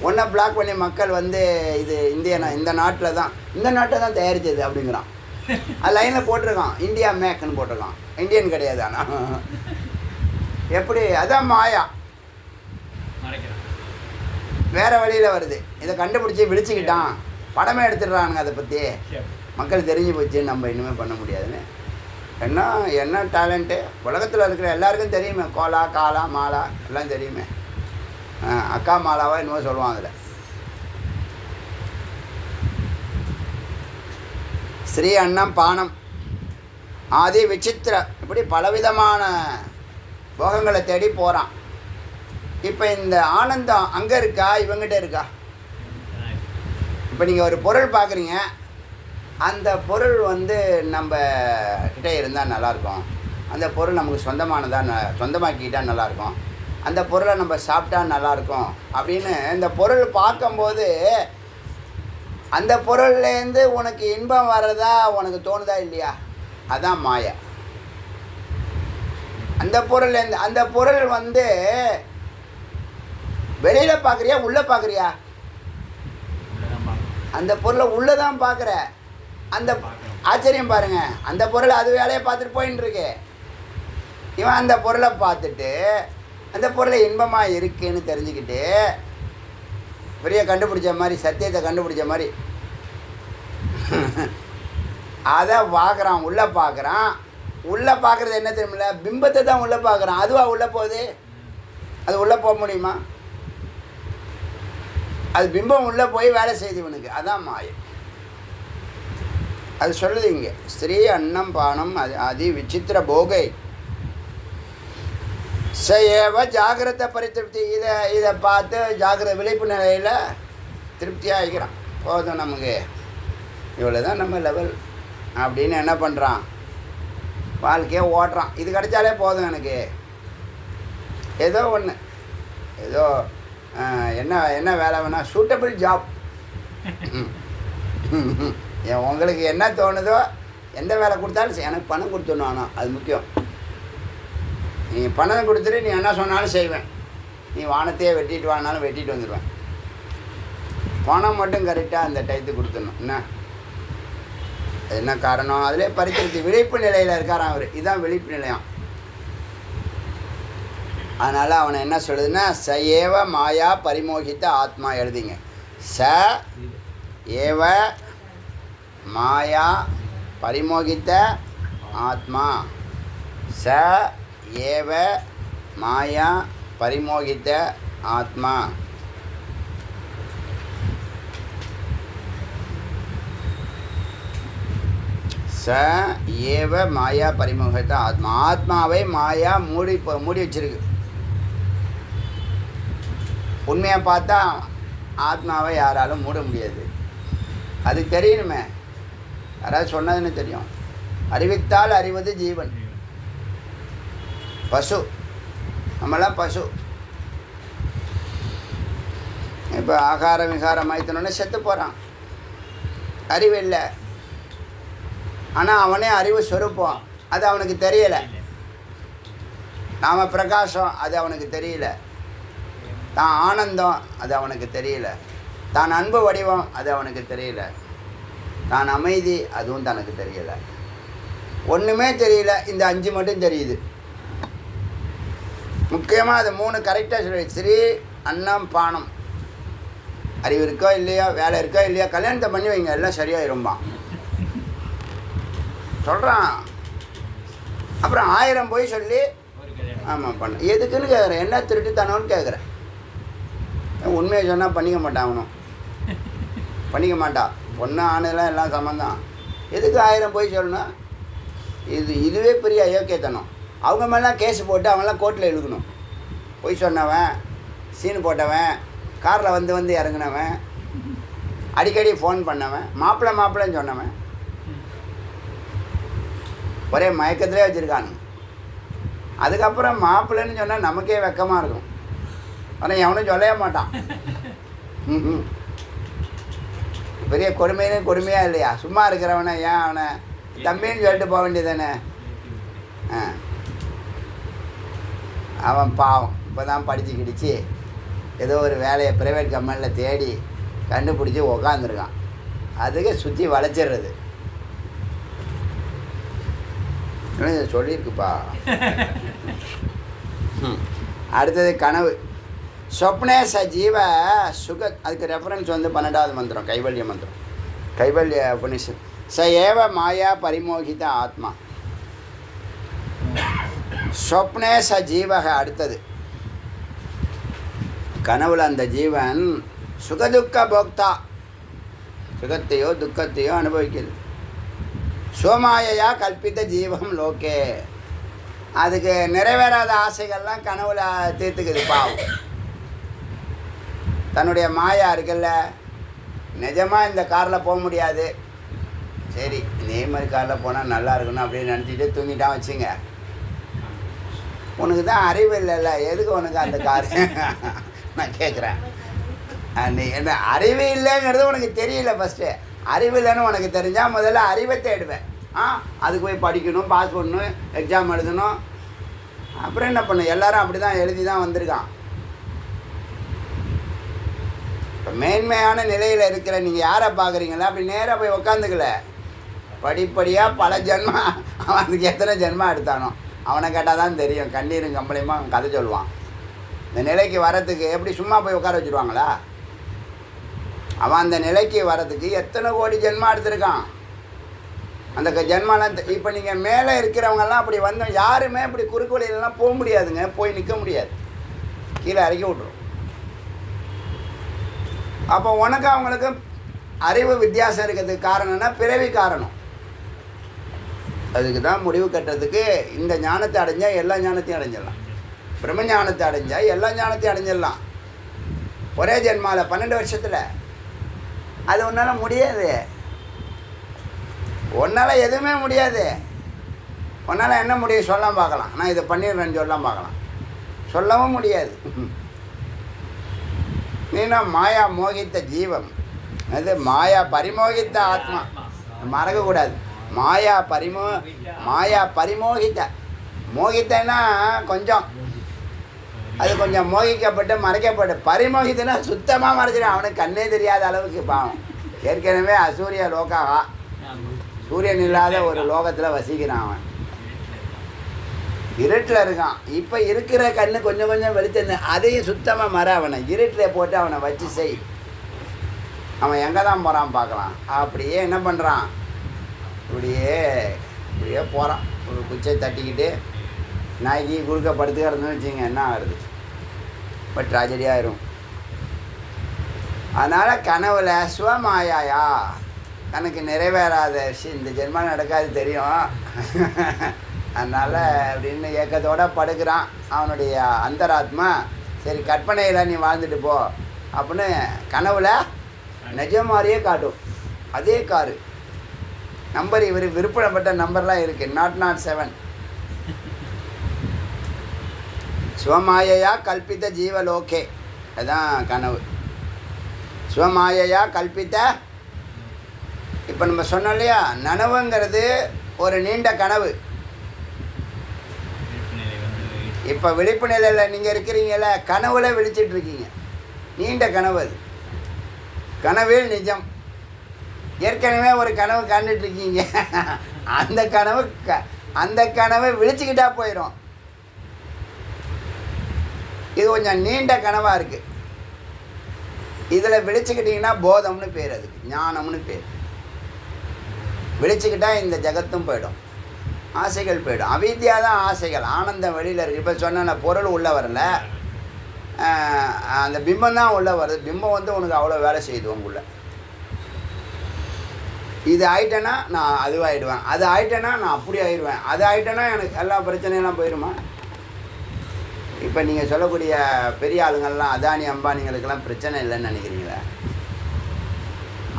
ஒன்றை பிளாக் பண்ணி மக்கள் வந்து இது இந்த நாட்டில் தான் தயாரித்தது அப்படிங்கிறான். அது லைனில் போட்டிருக்கான், இந்தியா மேக்குன்னு போட்டிருக்கான். இந்தியன் கிடையாது. ஆனால் எப்படி? அதான் மாயா. வேறு வழியில் வருது. இதை கண்டுபிடிச்சி விழிச்சிக்கிட்டான், படமே எடுத்துடுறானுங்க. அதை பற்றி மக்கள் தெரிஞ்சு போச்சு, நம்ம இனிமேல் பண்ண முடியாதுன்னு. என்ன டேலண்ட்டு உலகத்தில் இருக்கிற எல்லாருக்கும் தெரியுமே. கோலா, காலா, மாலா எல்லாம் தெரியுமே. அக்கா மாலாவா என்னமோ சொல்லுவாங்க. அதில் ஸ்ரீ அன்னம் பானம் ஆதி விசித்திர, இப்படி பலவிதமான போகங்களை தேடி போகிறான். இப்போ இந்த ஆனந்தம் அங்கே இருக்கா, இவங்கிட்ட இருக்கா? இப்போ நீங்கள் ஒரு பொருள் பார்க்குறீங்க, அந்த பொருள் வந்து நம்ம கிட்டே இருந்தால் நல்லாயிருக்கும். அந்த பொருள் நமக்கு சொந்தமாக்கிட்டால் நல்லாயிருக்கும். அந்த பொருளை நம்ம சாப்பிட்டா நல்லாயிருக்கும் அப்படின்னு இந்த பொருள் பார்க்கும்போது அந்த பொருள்லேருந்து உனக்கு இன்பம் வர்றதா உனக்கு தோணுதா இல்லையா? அதான் மாயா. அந்த பொருள்லேருந்து, அந்த பொருள் வந்து வெளியில் பார்க்குறியா உள்ளே பார்க்குறியா? அந்த பொருளை உள்ளே தான் பார்க்குற. அந்த ஆச்சரியம் பாருங்கள், அந்த பொருளை அது வேலையை பார்த்துட்டு போயின்னு இருக்கு. இவன் அந்த பொருளை பார்த்துட்டு அந்த பொருளை இன்பமாக இருக்குன்னு தெரிஞ்சுக்கிட்டு பெரிய கண்டுபிடிச்ச மாதிரி, சத்தியத்தை கண்டுபிடிச்ச மாதிரி அதை பார்க்குறான். உள்ளே பார்க்குறான். உள்ளே பார்க்குறது என்ன தெரியுமில்ல? பிம்பத்தை தான் உள்ளே பார்க்குறான். அதுவாக உள்ளே போகுது? அது உள்ளே போக முடியுமா? அது பிம்பம் உள்ளே போய் வேலை செய்யுது இவனுக்கு. அதான் மாயை. அது சொல்லுது இங்கே. ஸ்ரீ அன்னம் பானம் அதி விசித்திர போகை சேவ ஜாகிரத பரிதிருப்தி. இதை பார்த்து ஜாகிரத விழிப்பு நிலையில் திருப்தியாக ஆகிக்கிறான். போதும், நமக்கு இவ்வளோ தான் நம்ம லெவல் அப்படின்னு என்ன பண்ணுறான், வாழ்க்கையை ஓட்டுறான். இது கிடைச்சாலே போதும் எனக்கு. ஏதோ ஒன்று, ஏதோ என்ன வேலை வேணால், சூட்டபிள் ஜாப். உங்களுக்கு என்ன தோணுதோ, எந்த வேலை கொடுத்தாலும் எனக்கு பணம் கொடுத்துடணும். ஆனால் அது முக்கியம். நீ பணம் கொடுத்துட்டு நீ என்ன சொன்னாலும் செய்வேன். நீ வானத்தையே வெட்டிட்டு வானாலும் வெட்டிட்டு வந்துடுவேன். பணம் மட்டும் கரெக்டாக அந்த டயத்துக்கு கொடுத்துடணும். என்ன காரணம்? அதிலே பரித்திருத்தி விழிப்பு நிலையில் இருக்காரான் அவர். இதுதான் விழிப்பு நிலையம். அதனால் அவனை என்ன சொல்லுதுன்னா, ச ஏவ மாயா பரிமோகித்த ஆத்மா எழுதிங்க. ச ஏவ மாயா பரிமோகித்த ஆத்மா. ச ஏவ மாயா பரிமோகித்த ஆத்மா. ச ஏவ மாயா பரிமுகத்த ஆத்மா. ஆத்மாவை மாயா மூடி வச்சிருக்கு. உண்மையாக பார்த்தா ஆத்மாவை யாராலும் மூட முடியாது. அது தெரியணுமே, யாராவது சொன்னதுன்னு தெரியும். அறிவித்தால் அறிவது ஜீவன். பசு, நம்மளாம் பசு. இப்போ ஆகாரம் விகாரம் ஆயித்தனோடனே செத்து போகிறான். அறிவு இல்லை. ஆனால் அவனே அறிவு சொருப்போம், அது அவனுக்கு தெரியலை. நாம் பிரகாசம், அது அவனுக்கு தெரியல. தான் ஆனந்தம், அது அவனுக்கு தெரியல. தான் அன்பு வடிவம், அது அவனுக்கு தெரியல. தான் அமைதி, அதுவும் தனக்கு தெரியலை. ஒன்றுமே தெரியல. இந்த 5 மட்டும் தெரியுது. முக்கியமாக அது 3 கரெக்டாக சொல்லி, ஸ்ரீ அன்னம் பானம். அறிவு இருக்கோ இல்லையோ, வேலை இருக்கோ இல்லையோ, கல்யாணத்தை பண்ணி வைங்க, எல்லாம் சரியாயிரும்பான் சொல்கிறான். அப்புறம் 1000 போய் சொல்லி ஆமாம் பண்ண எதுக்குன்னு கேட்குறேன். என்ன திருட்டுத்தானோன்னு கேட்குறேன். உண்மையை சொன்னால் பண்ணிக்க மாட்டான். அவனும் பண்ணிக்க மாட்டான். பொண்ணு ஆணுலாம் எல்லாம் சம்மந்தான். எதுக்கு 1000 போய் சொல்லணும்? இதுவே பெரிய அயோக்கியத்தனம். அவங்க மேலாம் கேஸ் போட்டு அவங்களாம் கோர்ட்டில் எழுதணும். போய் சொன்னவன், சீனு போட்டவன், காரில் வந்து இறங்கினவன், அடிக்கடி ஃபோன் பண்ணவன், மாப்பிள்ளைன்னு சொன்னவன், ஒரே மயக்கத்திலே வச்சுருக்கானு. அதுக்கப்புறம் மாப்பிள்ளைன்னு சொன்னால் நமக்கே வெக்கமாக இருக்கும். ஆனால் எவனும் சொல்லவே மாட்டான். பெரிய கொடுமையாக இல்லையா? சும்மா இருக்கிறவனை ஏன் அவனை தம்பின்னு சொல்லிட்டு போக வேண்டியதானே? அவன் பாவம் இப்போ தான் படித்து கிடிச்சு ஏதோ ஒரு வேலையை ப்ரைவேட் கம்பெனியில் தேடி கண்டுபிடிச்சி உக்காந்துருக்கான். அதுக்கு சுற்றி வளைச்சிடுறது. சொல்லியிருக்குப்பா. அடுத்தது கனவு. சொப்னே ச ஜீவ சுக. அதுக்கு ரெஃபரன்ஸ் வந்து 12வது மந்திரம், கைவல்ய மந்திரம், கைவல்ய உபனிஷத். ச ஏவ மாயா பரிமோகித ஆத்மா. சொப்னே ச ஜீவக. அடுத்தது கனவுல அந்த ஜீவன் சுகதுக்க போக்தா, சுகத்தையோ துக்கத்தையோ அனுபவிக்குது. சோமாயையா கல்பித்த ஜீவம் லோகே. அதுக்கு நிறைவேறாத ஆசைகள்லாம் கனவுல தீர்த்துக்குது. பாவம். தன்னுடைய மாயா இருக்குல்ல, நிஜமாக இந்த காரில் போக முடியாது, சரி இதே மாதிரி காரில் போனால் நல்லா இருக்கணும் அப்படின்னு நினச்சிட்டு தூங்கிட்டான் வச்சுங்க. உனக்கு தான் அறிவு இல்லைல்ல, எதுக்கு உனக்கு அந்த கார்? நான் கேட்குறேன். நீ என்ன அறிவு இல்லைங்கிறது உனக்கு தெரியல. ஃபஸ்ட்டு அறிவு இல்லைன்னு உனக்கு தெரிஞ்சால் முதல்ல அறிவை தேடுவேன். அதுக்கு போய் படிக்கணும், பாஸ் பண்ணணும், எக்ஸாம் எழுதணும். அப்புறம் என்ன பண்ணு? எல்லாரும் அப்படி தான் எழுதி தான் வந்திருக்கான். இப்போ மேன்மையான நிலையில் இருக்கிற நீங்கள் யாரை பார்க்குறீங்களா? அப்படி நேராக போய் உக்காந்துக்கல. படிப்படியாக பல ஜென்மா, அவன் அதுக்கு எத்தனை ஜென்மா எடுத்தானோ அவனை கேட்டால் தான் தெரியும். கண்ணீரும் கம்பளையுமா அவன் கதை சொல்லுவான். இந்த நிலைக்கு வரத்துக்கு எப்படி சும்மா போய் உட்கார வச்சுருவாங்களா? அவன் அந்த நிலைக்கு வரத்துக்கு எத்தனை கோடி ஜென்மா எடுத்திருக்கான். அந்த ஜென்மாலாம் இப்போ நீங்கள் மேலே இருக்கிறவங்கெல்லாம் அப்படி வந்தோம். யாருமே இப்படி குறுக்கு வழியிலலாம் போக முடியாதுங்க. போய் நிற்க முடியாது, கீழே இறக்கி விட்ரும். அப்போ உனக்கு அவங்களுக்கு அறிவு வித்தியாசம் இருக்கிறதுக்கு காரணம்னா பிறவி காரணம். அதுக்கு தான் முடிவு கட்டுறதுக்கு இந்த ஞானத்தை அடைஞ்சால் எல்லா ஞானத்தையும் அடைஞ்சிடலாம். பிரம்ம ஞானத்தை அடைஞ்சால் எல்லா ஞானத்தையும் அடைஞ்சிடலாம் ஒரே ஜென்மாவில் 12 வருஷத்தில். அது உன்னால் முடியாது. உன்னால் எதுவுமே முடியாது. உன்னால் என்ன முடியும் சொல்லலாம் பார்க்கலாம். நான் இதை பண்ணிடுறேன்னு சொல்லலாம் பார்க்கலாம். சொல்லவும் முடியாது. நீனா மாயா மோகித்த ஜீவம், அது மாயா பரிமோகித்த ஆத்மா. மறக்கக்கூடாது. மாயா பரிமோகித்த. மோகித்தன்னா கொஞ்சம், அது கொஞ்சம் மோகிக்கப்பட்டு மறைக்கப்பட்டு. பரிமோகித்தனா சுத்தமாக மறைச்சிடும். அவனுக்கு கண்ணே தெரியாத அளவுக்கு பாவம். ஏற்கனவே அசூரிய லோகாவா, சூரியன் இல்லாத ஒரு லோகத்தில் வசிக்கிறான். அவன் இருட்டில் இருக்கான். இப்போ இருக்கிற கண்ணு கொஞ்சம் கொஞ்சம் வெளிச்சம், அதையும் சுத்தமாக மற. அவனை இருட்டில் போட்டு அவனை வச்சு செய். அவன் எங்கே தான் போகிறான் பார்க்கலாம். அப்படியே என்ன பண்ணுறான், இப்படியே போகிறான். ஒரு குச்சை தட்டிக்கிட்டு நாய்க்கு குறுக்க படுத்து கிடந்துன்னு வச்சுங்க, என்ன ஆகுது? இப்போ ட்ராஜடியாயிரும். அதனால் கனவுல சுவமாயாயா, தனக்கு நிறைவேறாத விஷயம் இந்த ஜென்மா நடக்காது தெரியும். அதனால் அப்படின்னு ஏக்கத்தோடு படுக்கிறான். அவனுடைய அந்தராத்மா சரி கற்பனையில் நீ வாழ்ந்துட்டு போ அப்படின்னு கனவுல நிஜம் மாதிரியே காட்டும். அதே காரு நம்பர் இவர் விருப்பப்பட்ட நம்பர்லாம் இருக்குது, 007. ஸ்வமாயையா கல்பித்த ஜீவலோகே, அதுதான் கனவு. ஸ்வமாயையா கல்பித்த, இப்போ நம்ம சொன்னோம் இல்லையா, நனவுங்கிறது ஒரு நீண்ட கனவு. இப்போ விழிப்பு நிலையில் நீங்கள் இருக்கிறீங்கள, கனவுல விழிச்சிட்டு இருக்கீங்க, நீண்ட கனவு. அது கனவில் நிஜம். ஏற்கனவே ஒரு கனவு கண்டுட்டு இருக்கீங்க, அந்த கனவை விழிச்சுக்கிட்டா போயிடும். இது கொஞ்சம் நீண்ட கனவாக இருக்குது. இதில் விழிச்சுக்கிட்டிங்கன்னா போதம்னு பேர், அதுக்கு ஞானம்னு பேர். விழிச்சுக்கிட்டா இந்த ஜகத்தும் போயிடும், ஆசைகள் போயிடும். அவித்யா தான் ஆசைகள், ஆனந்தம் வெளியில் இருக்குது. இப்போ சொன்ன பொருள் உள்ளே வரல, அந்த பிம்பம் தான் உள்ளே வருது. பிம்பம் வந்து உனக்கு அவ்வளோ வேலை செய்யுது உங்களுள்ள. இது ஆயிட்டேன்னா நான் அதுவாகிடுவேன், அது ஆயிட்டேன்னா நான் அப்படி ஆயிடுவேன், அது ஆயிட்டேன்னா எனக்கு எல்லா பிரச்சனையெல்லாம் போயிடுமா. இப்போ நீங்கள் சொல்லக்கூடிய பெரிய ஆளுங்கள்லாம் அதானி அம்பானிங்களுக்கெல்லாம் பிரச்சனை இல்லைன்னு நினைக்கிறீங்களா?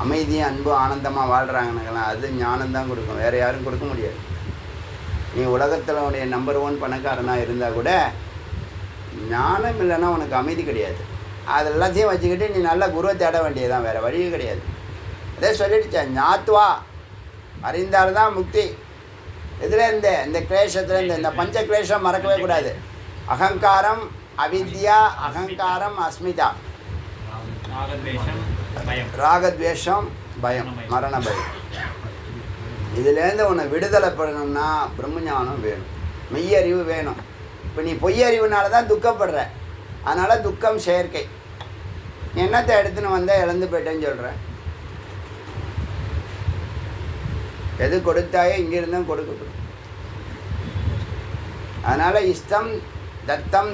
அமைதியும் அன்பு ஆனந்தமாக வாழ்கிறாங்கன்னுங்களாம், அது ஞானம்தான் கொடுக்கும், வேறு யாரும் கொடுக்க முடியாது. நீ உலகத்தில் உடைய நம்பர் 1 பணக்காரனாக இருந்தால் கூட ஞானம் இல்லைன்னா உனக்கு அமைதி கிடையாது. அது எல்லாத்தையும் வச்சுக்கிட்டு நீ நல்ல குருவை தேட வேண்டியதுதான், வேறு வழியே கிடையாது. அதே சொல்லிடுச்சேன், ஞாத்வா அறிந்தால்தான் முக்தி. இதில் இந்த கிளேஷத்தில் இந்த பஞ்ச கிளேஷம் மறக்கவே கூடாது. அகங்காரம், அவித்யா, அகங்காரம், அஸ்மிதா, ராகத்வேஷம், பயம், மரண பயம். இதுலேருந்து உன்னை விடுதலை பெறணும்னா பிரம்மஞானம் வேணும், மெய்யறிவு வேணும். இப்போ நீ பொய்யறிவுனால தான் துக்கப்படுற, அதனால் துக்கம் செயற்கை. என்னத்தை எடுத்துன்னு வந்தால் இழந்து போயிட்டேன்னு சொல்கிறேன். எது கொடுத்தாயோ இங்கிருந்தும் கொடுக்கப்படும். அதனால் இஷ்டம் தத்தம்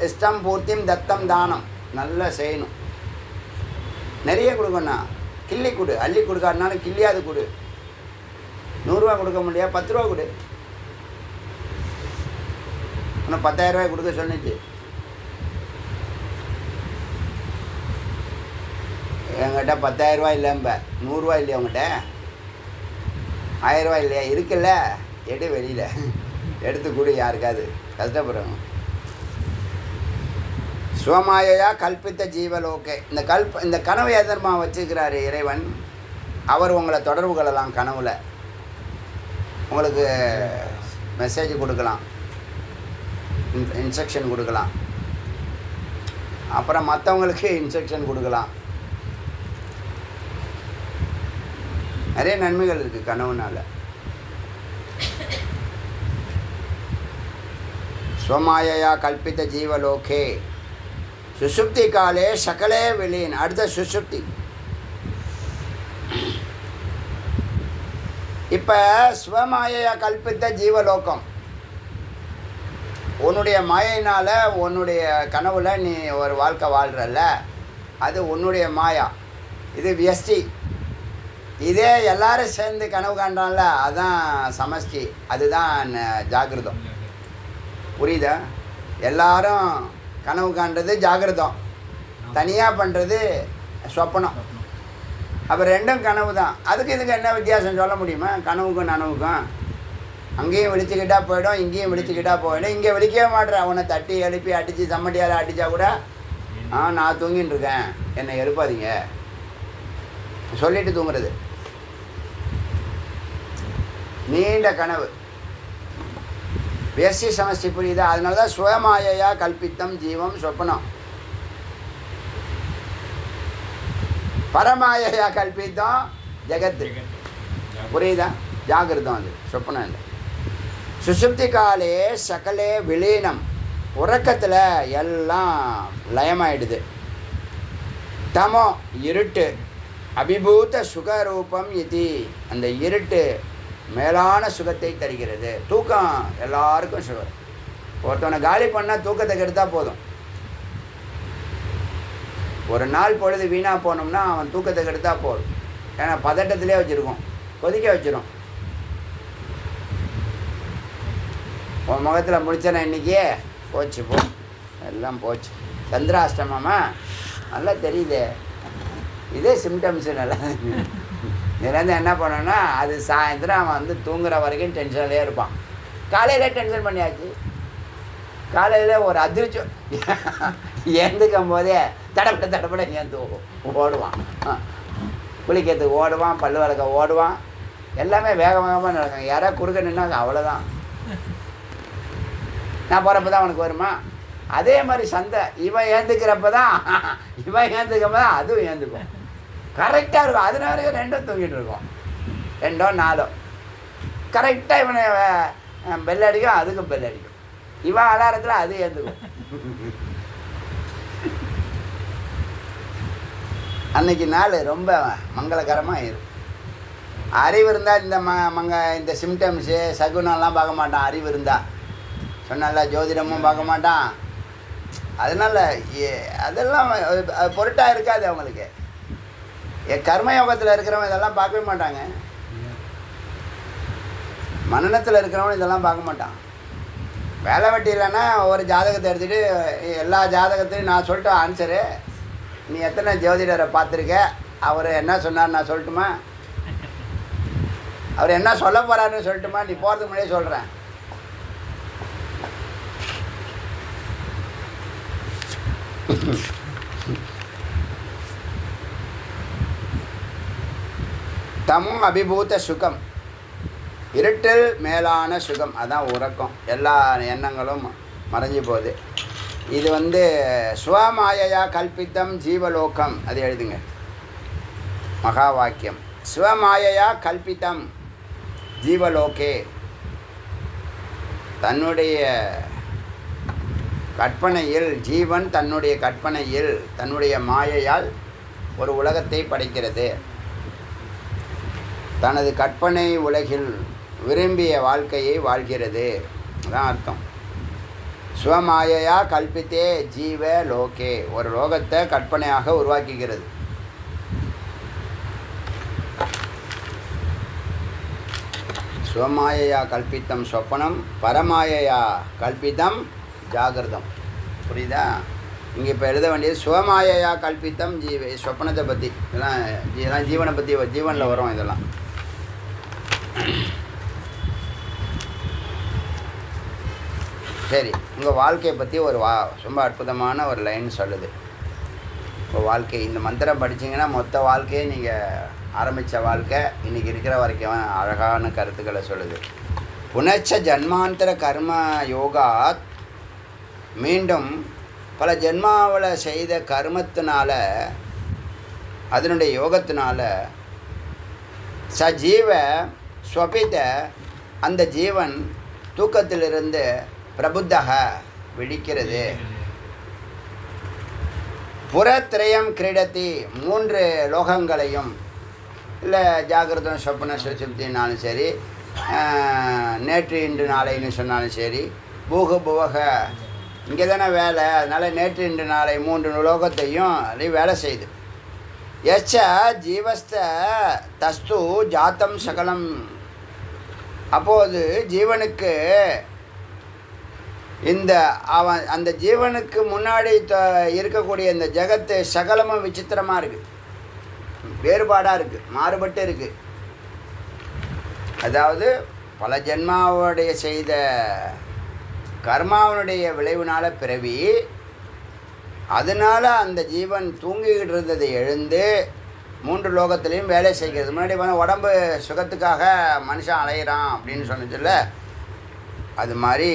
இஷ்டம் பூர்த்தியும் தத்தம் தானம் நல்லா செய்யணும். நிறைய கொடுக்கணும். கிள்ளி கொடு, அள்ளி கொடுக்காதனாலும் கிள்ளியாது கொடு. 100 ரூபா கொடுக்க முடியாது, 10 ரூபா கொடு. இன்னும் 10,000 ரூபாய் கொடுக்க சொன்னிச்சு. என்கிட்ட 10,000 ரூபாய் இல்லைம்ப, 100 ரூபா இல்லையா உங்கள்கிட்ட? 1000 ரூபாய் இல்லையா? இருக்குல்ல, எடு வெளியில் எடுத்து கொடு, யாருக்காது கஷ்டப்படுறாங்க. சுவமாயையா கல்பித்த ஜீவலோகே. இந்த கனவை எதர்மா வச்சுக்கிறாரு இறைவன். அவர் உங்களை தொடர்பு கொள்ளலாம், கனவுல உங்களுக்கு மெசேஜ் கொடுக்கலாம், இன்ஸ்ட்ரக்ஷன் கொடுக்கலாம், அப்புறம் மற்றவங்களுக்கு இன்ஸ்ட்ரக்ஷன் கொடுக்கலாம். நிறைய நன்மைகள் இருக்குது கனவுனால். ஸ்வமாயையா கல்பித்த ஜீவலோகே சுசுப்தி காலே சகலே விலீன். அடுத்த சுசுப்தி. இப்போ ஸ்வமாயையா கல்பித்த ஜீவலோகம், உன்னுடைய மாயினால் உன்னுடைய கனவுல நீ ஒரு வாழ்க்கை வாழ்கிறல்ல, அது உன்னுடைய மாயா. இது வியஸ்டி. இதே எல்லாரும் சேர்ந்து கனவு காண்றான்ல, அதுதான் சமஷ்டி, அதுதான் ஜாகிரதம். புரியுதா? எல்லாரும் கனவு காண்றது ஜாகிரதம், தனியாக பண்ணுறது சொப்பனம். அப்போ ரெண்டும் கனவு தான். அதுக்கு இதுக்கு என்ன வித்தியாசம் சொல்ல முடியுமா? கனவுக்கும் நனவுக்கும். அங்கேயும் விழிச்சுக்கிட்டா போயிடும், இங்கேயும் விழிச்சுக்கிட்டா போயிடும். இங்கே விழிக்கவே மாட்டேறேன். அவனை தட்டி எழுப்பி அடித்து சம்மட்டியால் அடித்தா கூட நான் தூங்கின்னு இருக்கேன், என்னை எழுப்பாதீங்க சொல்லிட்டு தூங்குறது. நீண்ட கனவு வேசி சமஸ்டி. புரியுதா? அதனால தான் சுயமாயையா கல்பித்தம் ஜீவம் சொப்பனம். பரமாயையா கல்பித்தம் ஜெகத்து. புரியுதா? ஜாகிரதம், அது சொப்பனம் இல்லை. சுசுப்தி காலே சகலே விலீனம். உறக்கத்தில் எல்லாம் லயமாயிடுது. தமோ இருட்டு, அபிபூத சுகரூபம் இது. அந்த இருட்டு மேலான சுகத்தை தருகிறது. தூக்கம் எல்லாருக்கும் சுகம். ஒருத்தவனை காலி பண்ணால் தூக்கத்தை கெடுத்தால் போதும். ஒரு நாள் பொழுது வீணாக போனோம்னா அவன் தூக்கத்தை கெடுத்தால் போதும். ஏன்னா பதட்டத்திலே வச்சுருக்கோம், கொதிக்க வச்சிடும். உன் முகத்தில் முடிச்சேன்னா இன்றைக்கி போச்சு, எல்லாம் போச்சு. சந்திராஷ்டமமா நல்லா தெரியுது. இதே சிம்டம்ஸு நல்லா இதுலேருந்து என்ன பண்ணோன்னா, அது சாயந்தரம் அவன் வந்து தூங்குற வரைக்கும் டென்ஷன்லேயே இருப்பான். காலையில் டென்ஷன் பண்ணியாச்சு. காலையில் ஒரு அதிர்ச்சி ஏந்துக்கும் போதே தடப்பட ஏந்து ஓடுவான். குளிக்கிறதுக்கு ஓடுவான், பல்லு வளர்க்க ஓடுவான், எல்லாமே வேகமாக நடக்கும். யாராவது குறுக்க நின்னா அவ்வளோதான். நான் போகிறப்ப தான் அவனுக்கு வருமா? அதே மாதிரி சந்தை இவன் ஏந்துக்கிறப்ப தான் அதுவும் ஏந்துக்கும். கரெக்டாக இருக்கும். அதனால வரைக்கும் ரெண்டும் தூங்கிட்டு இருக்கோம், 2 or 4 கரெக்டாக இவனை பெல் அடிக்கும், அதுக்கும் பெல் அடிக்கும். இவன் அலாரத்தில் அது ஏந்துக்கும். அன்னைக்கு நாள் ரொம்ப மங்களகரமாக இருக்கும். அறிவு இருந்தால் இந்த சிம்டம்ஸு சகுனம்லாம் பார்க்க மாட்டான். அறிவு இருந்தால் சொன்னால ஜோதிடமும் பார்க்க மாட்டான். அதனால் அதெல்லாம் பொருட்டாக இருக்காது அவங்களுக்கு. கர்மயோகத்தில் இருக்கிறவன் இதெல்லாம் பார்க்கவே மாட்டாங்க. மனநத்தில் இருக்கிறவன் இதெல்லாம் பார்க்க மாட்டான். வேலை வெட்டி இல்லைன்னா ஒரு ஜாதகத்தை எடுத்துகிட்டு எல்லா ஜாதகத்தையும் நான் சொல்லிட்டு ஆன்சரு, நீ எத்தனை ஜோதிடரை பார்த்துருக்க, அவர் என்ன சொன்னார் நான் சொல்லட்டுமா, அவர் என்ன சொல்ல போகிறாருன்னு சொல்லட்டுமா, நீ போகிறதுக்கு முன்னாடியே சொல்கிறேன். தமும் அபிபூத சுகம், இருட்டில் மேலான சுகம், அதான் உறக்கம். எல்லா எண்ணங்களும் மறைஞ்சி போகுது. இது வந்து ஸ்வமாயையா கல்பித்தம் ஜீவலோகம், அது எழுதுங்க. மகா வாக்கியம். ஸ்வமாயையா கல்பித்தம் ஜீவலோகே, தன்னுடைய கற்பனையில் ஜீவன் தன்னுடைய கற்பனையில் தன்னுடைய மாயையால் ஒரு உலகத்தை படைக்கிறது. தனது கற்பனை உலகில் விரும்பிய வாழ்க்கையை வாழ்கிறது. அதான் அர்த்தம். ஸ்வமாயையா கல்பித்தே ஜீவ லோகே, ஒரு லோகத்தை கற்பனையாக உருவாக்குகிறது. ஸ்வமாயையா கல்பித்தம் சொப்பனம், பரமாயையா கல்பித்தம் ஜாகிரதம். புரியுதா? இங்கே இப்போ எழுத வேண்டியது ஸ்வமாயையா கல்பித்தம் சொப்பனத்தை பற்றி. இதெல்லாம் ஜீவனை பற்றி, ஜீவனில் வரும் இதெல்லாம். சரி, உங்கள் வாழ்க்கையை பற்றி ஒரு ரொம்ப அற்புதமான ஒரு லைன் சொல்லுது. இப்போ வாழ்க்கை இந்த மந்திரம் படித்தீங்கன்னா மொத்த வாழ்க்கையை நீங்கள் ஆரம்பித்த வாழ்க்கை இன்றைக்கி இருக்கிற வரைக்கும் அழகான கருத்துக்களை சொல்லுது. புனச்ச ஜன்மாந்தர கர்ம யோகாத், மீண்டும் பல ஜென்மாவில் செய்த கர்மத்தினால, அதனுடைய யோகத்தினால, சஜீவ ஸ்வபித, அந்த ஜீவன் தூக்கத்திலிருந்து பிரபுத்தக விழிக்கிறது. புறத்திரயம் கிரீடத்தி, 3 லோகங்களையும், இல்லை ஜாகிரதம் சொப்பன சுசுப்தினாலும் சரி, நேற்று இன்று நாளைன்னு சொன்னாலும் சரி, பூக புவக இங்கே தானே வேலை, அதனால் நேற்று இன்று நாளை 3 லோகத்தையும் அது வேலை செய்யுது. எச்ச ஜீவஸ்த தஸ்து ஜாத்தம் சகலம், அப்போது ஜீவனுக்கு அந்த ஜீவனுக்கு முன்னாடி இருக்கக்கூடிய இந்த ஜகத்து சகலமும் விசித்திரமாக இருக்குது, வேறுபாடாக இருக்குது, மாறுபட்டு இருக்குது. அதாவது பல ஜென்மாவுடைய செய்த கர்மாவனுடைய விளைவுனால பிறவி, அதனால் அந்த ஜீவன் தூங்கிக்கிட்டு இருந்ததை எழுந்து 3 லோகத்துலேயும் வேலை செய்கிறது. முன்னாடி உடம்பு சுகத்துக்காக மனுஷன் அலையிறான் அப்படின்னு சொன்னதில்ல, அது மாதிரி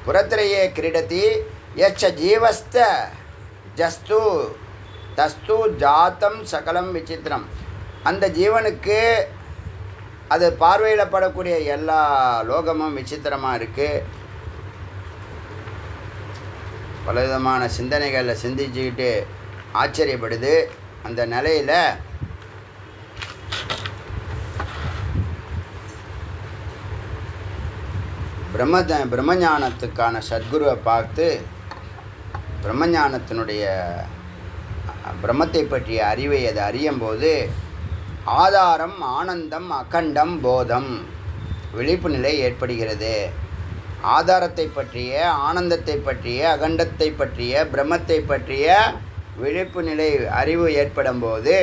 புறத்திரையே கிரீடத்தி எச்ச ஜீவஸ்த ஜஸ்து தஸ்து ஜாத்தம் சகலம் விசித்திரம், அந்த ஜீவனுக்கு அது பார்வையில் படக்கூடிய எல்லா லோகமும் விசித்திரமாக இருக்குது. பலவிதமான சிந்தனைகளில் சிந்திச்சுக்கிட்டு ஆச்சரியப்படுது. அந்த நிலையில் பிரம்மஞானத்துக்கான சத்குருவை பார்த்து பிரம்மஞானத்தினுடைய பிரம்மத்தை பற்றிய அறிவை அதை அறியும் போது ஆதாரம், ஆனந்தம், அகண்டம், போதம், விழிப்பு நிலை ஏற்படுகிறது. ஆதாரத்தை பற்றிய, ஆனந்தத்தை பற்றிய, அகண்டத்தை பற்றிய, பிரம்மத்தை பற்றிய விழிப்பு நிலை அறிவு ஏற்படும் போது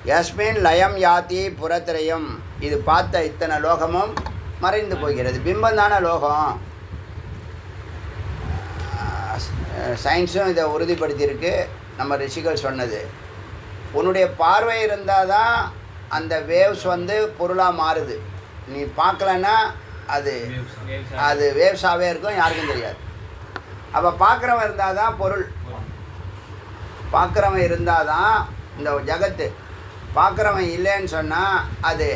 யஸ்மின் லயம் யாத்தி புறத்திரையும், இது பார்த்த இத்தனை லோகமும் மறைந்து போகிறது. பிம்பம் தானே லோகம். சயின்ஸும் இதை உறுதிப்படுத்தியிருக்கு. நம்ம ரிஷிகள் சொன்னது, உன்னுடைய பார்வை இருந்தால் தான் அந்த வேவ்ஸ் வந்து பொருளாக மாறுது. நீ பார்க்கலன்னா அது வேவ்ஸாகவே இருக்கும், யாருக்கும் தெரியாது. அப்போ பார்க்குறவன் இருந்தால் தான் பொருள், பார்க்குறவன் இருந்தால் தான் இந்த ஜகத்து. பார்க்குறவன் இல்லைன்னு சொன்னால் அது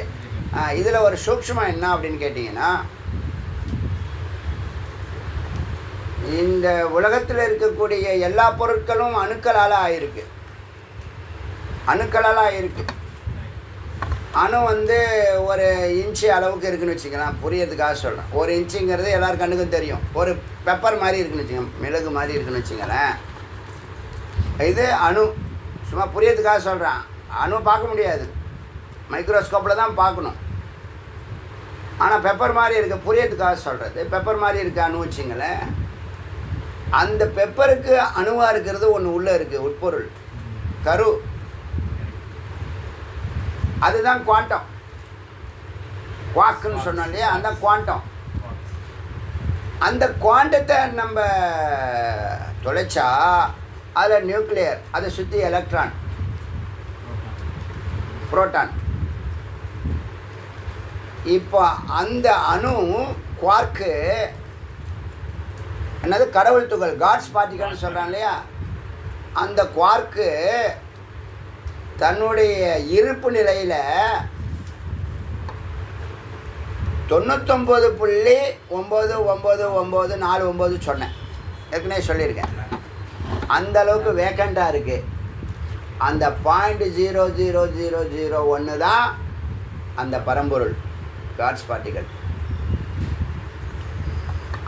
இதில் ஒரு சூக்ஷ்மம் என்ன அப்படின்னு கேட்டிங்கன்னா, இந்த உலகத்தில் இருக்கக்கூடிய எல்லா பொருட்களும் அணுக்களால் ஆயிருக்கு. அணுக்களால் ஆயிருக்கு. அணு வந்து ஒரு இன்ச்சு அளவுக்கு இருக்குதுன்னு வச்சுக்கலாம், புரியறதுக்காக சொல்கிறேன். ஒரு இன்ச்சுங்கிறது எல்லார் கண்ணுக்கும் தெரியும். ஒரு பெப்பர் மாதிரி இருக்குன்னு வச்சுக்கோங்க, மிளகு மாதிரி இருக்குன்னு வச்சுங்களேன். இது அணு, சும்மா புரியறதுக்காக சொல்கிறேன். அணு பார்க்க முடியாது, மைக்ரோஸ்கோப்பில் தான் பார்க்கணும். ஆனால் பெப்பர் மாதிரி இருக்க, புரியறதுக்காக சொல்கிறது. பெப்பர் மாதிரி இருக்க அணு வச்சுங்களேன். அந்த பெப்பருக்கு அணுவாக இருக்கிறது ஒன்று உள்ளே இருக்குது, உட்பொருள் கரு. அதுதான் குவாண்டம். குவாக்குன்னு சொன்னோம் இல்லையா, அந்த குவாண்டம். அந்த குவாண்டத்தை நம்ம தொலைச்சா அதில் நியூக்ளியர், அதை சுற்றி எலக்ட்ரான், புரோட்டான். இப்போ அந்த அணு குவார்க்கு என்னது, கடவுள் துகள், காட்ஸ் பார்ட்டிகல்னு சொல்கிறான் இல்லையா, அந்த குவார்க்கு தன்னுடைய இருப்பு நிலையில் 99.99949 சொன்னேன், ஏற்கனவே சொல்லியிருக்கேன். அந்த அளவுக்கு வேக்கண்ட்டாக இருக்குது. அந்த 0.0001 தான் அந்த பரம்பொருள், காட்ஸ் பார்ட்டிகல்.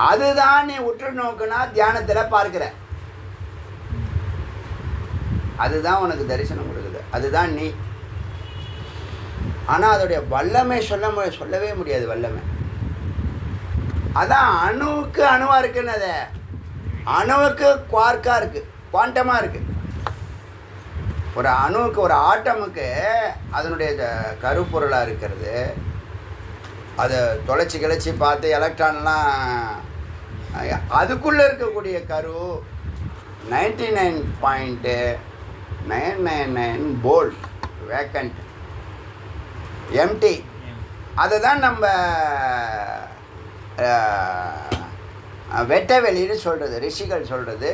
அதுதான் நீ உற்று நோக்குனா தியானத்தில் பார்க்கிற. அதுதான் உனக்கு தரிசனம் கொடுக்குது, அதுதான் நீ. ஆனால் அதோடைய வல்லமை சொல்லவே முடியாது. வல்லமை அதான் அணுவுக்கு அணுவாக இருக்குன்னு, அதை அணுவுக்கு குவார்க்காக இருக்குது, குவாண்டமாக இருக்குது. ஒரு அணுவுக்கு, ஒரு ஆட்டமுக்கு அதனுடைய கருப்பொருளாக இருக்கிறது. அதை தொலைச்சி கிளச்சி பார்த்து எலக்ட்ரான்லாம் அதுக்குள்ளே இருக்கக்கூடிய கரு 99.999 போல்ட் வேக்கண்ட், எம்டி. அதை தான் நம்ம வெட்ட வெளின்னு சொல்கிறது, ரிஷிகள் சொல்கிறது,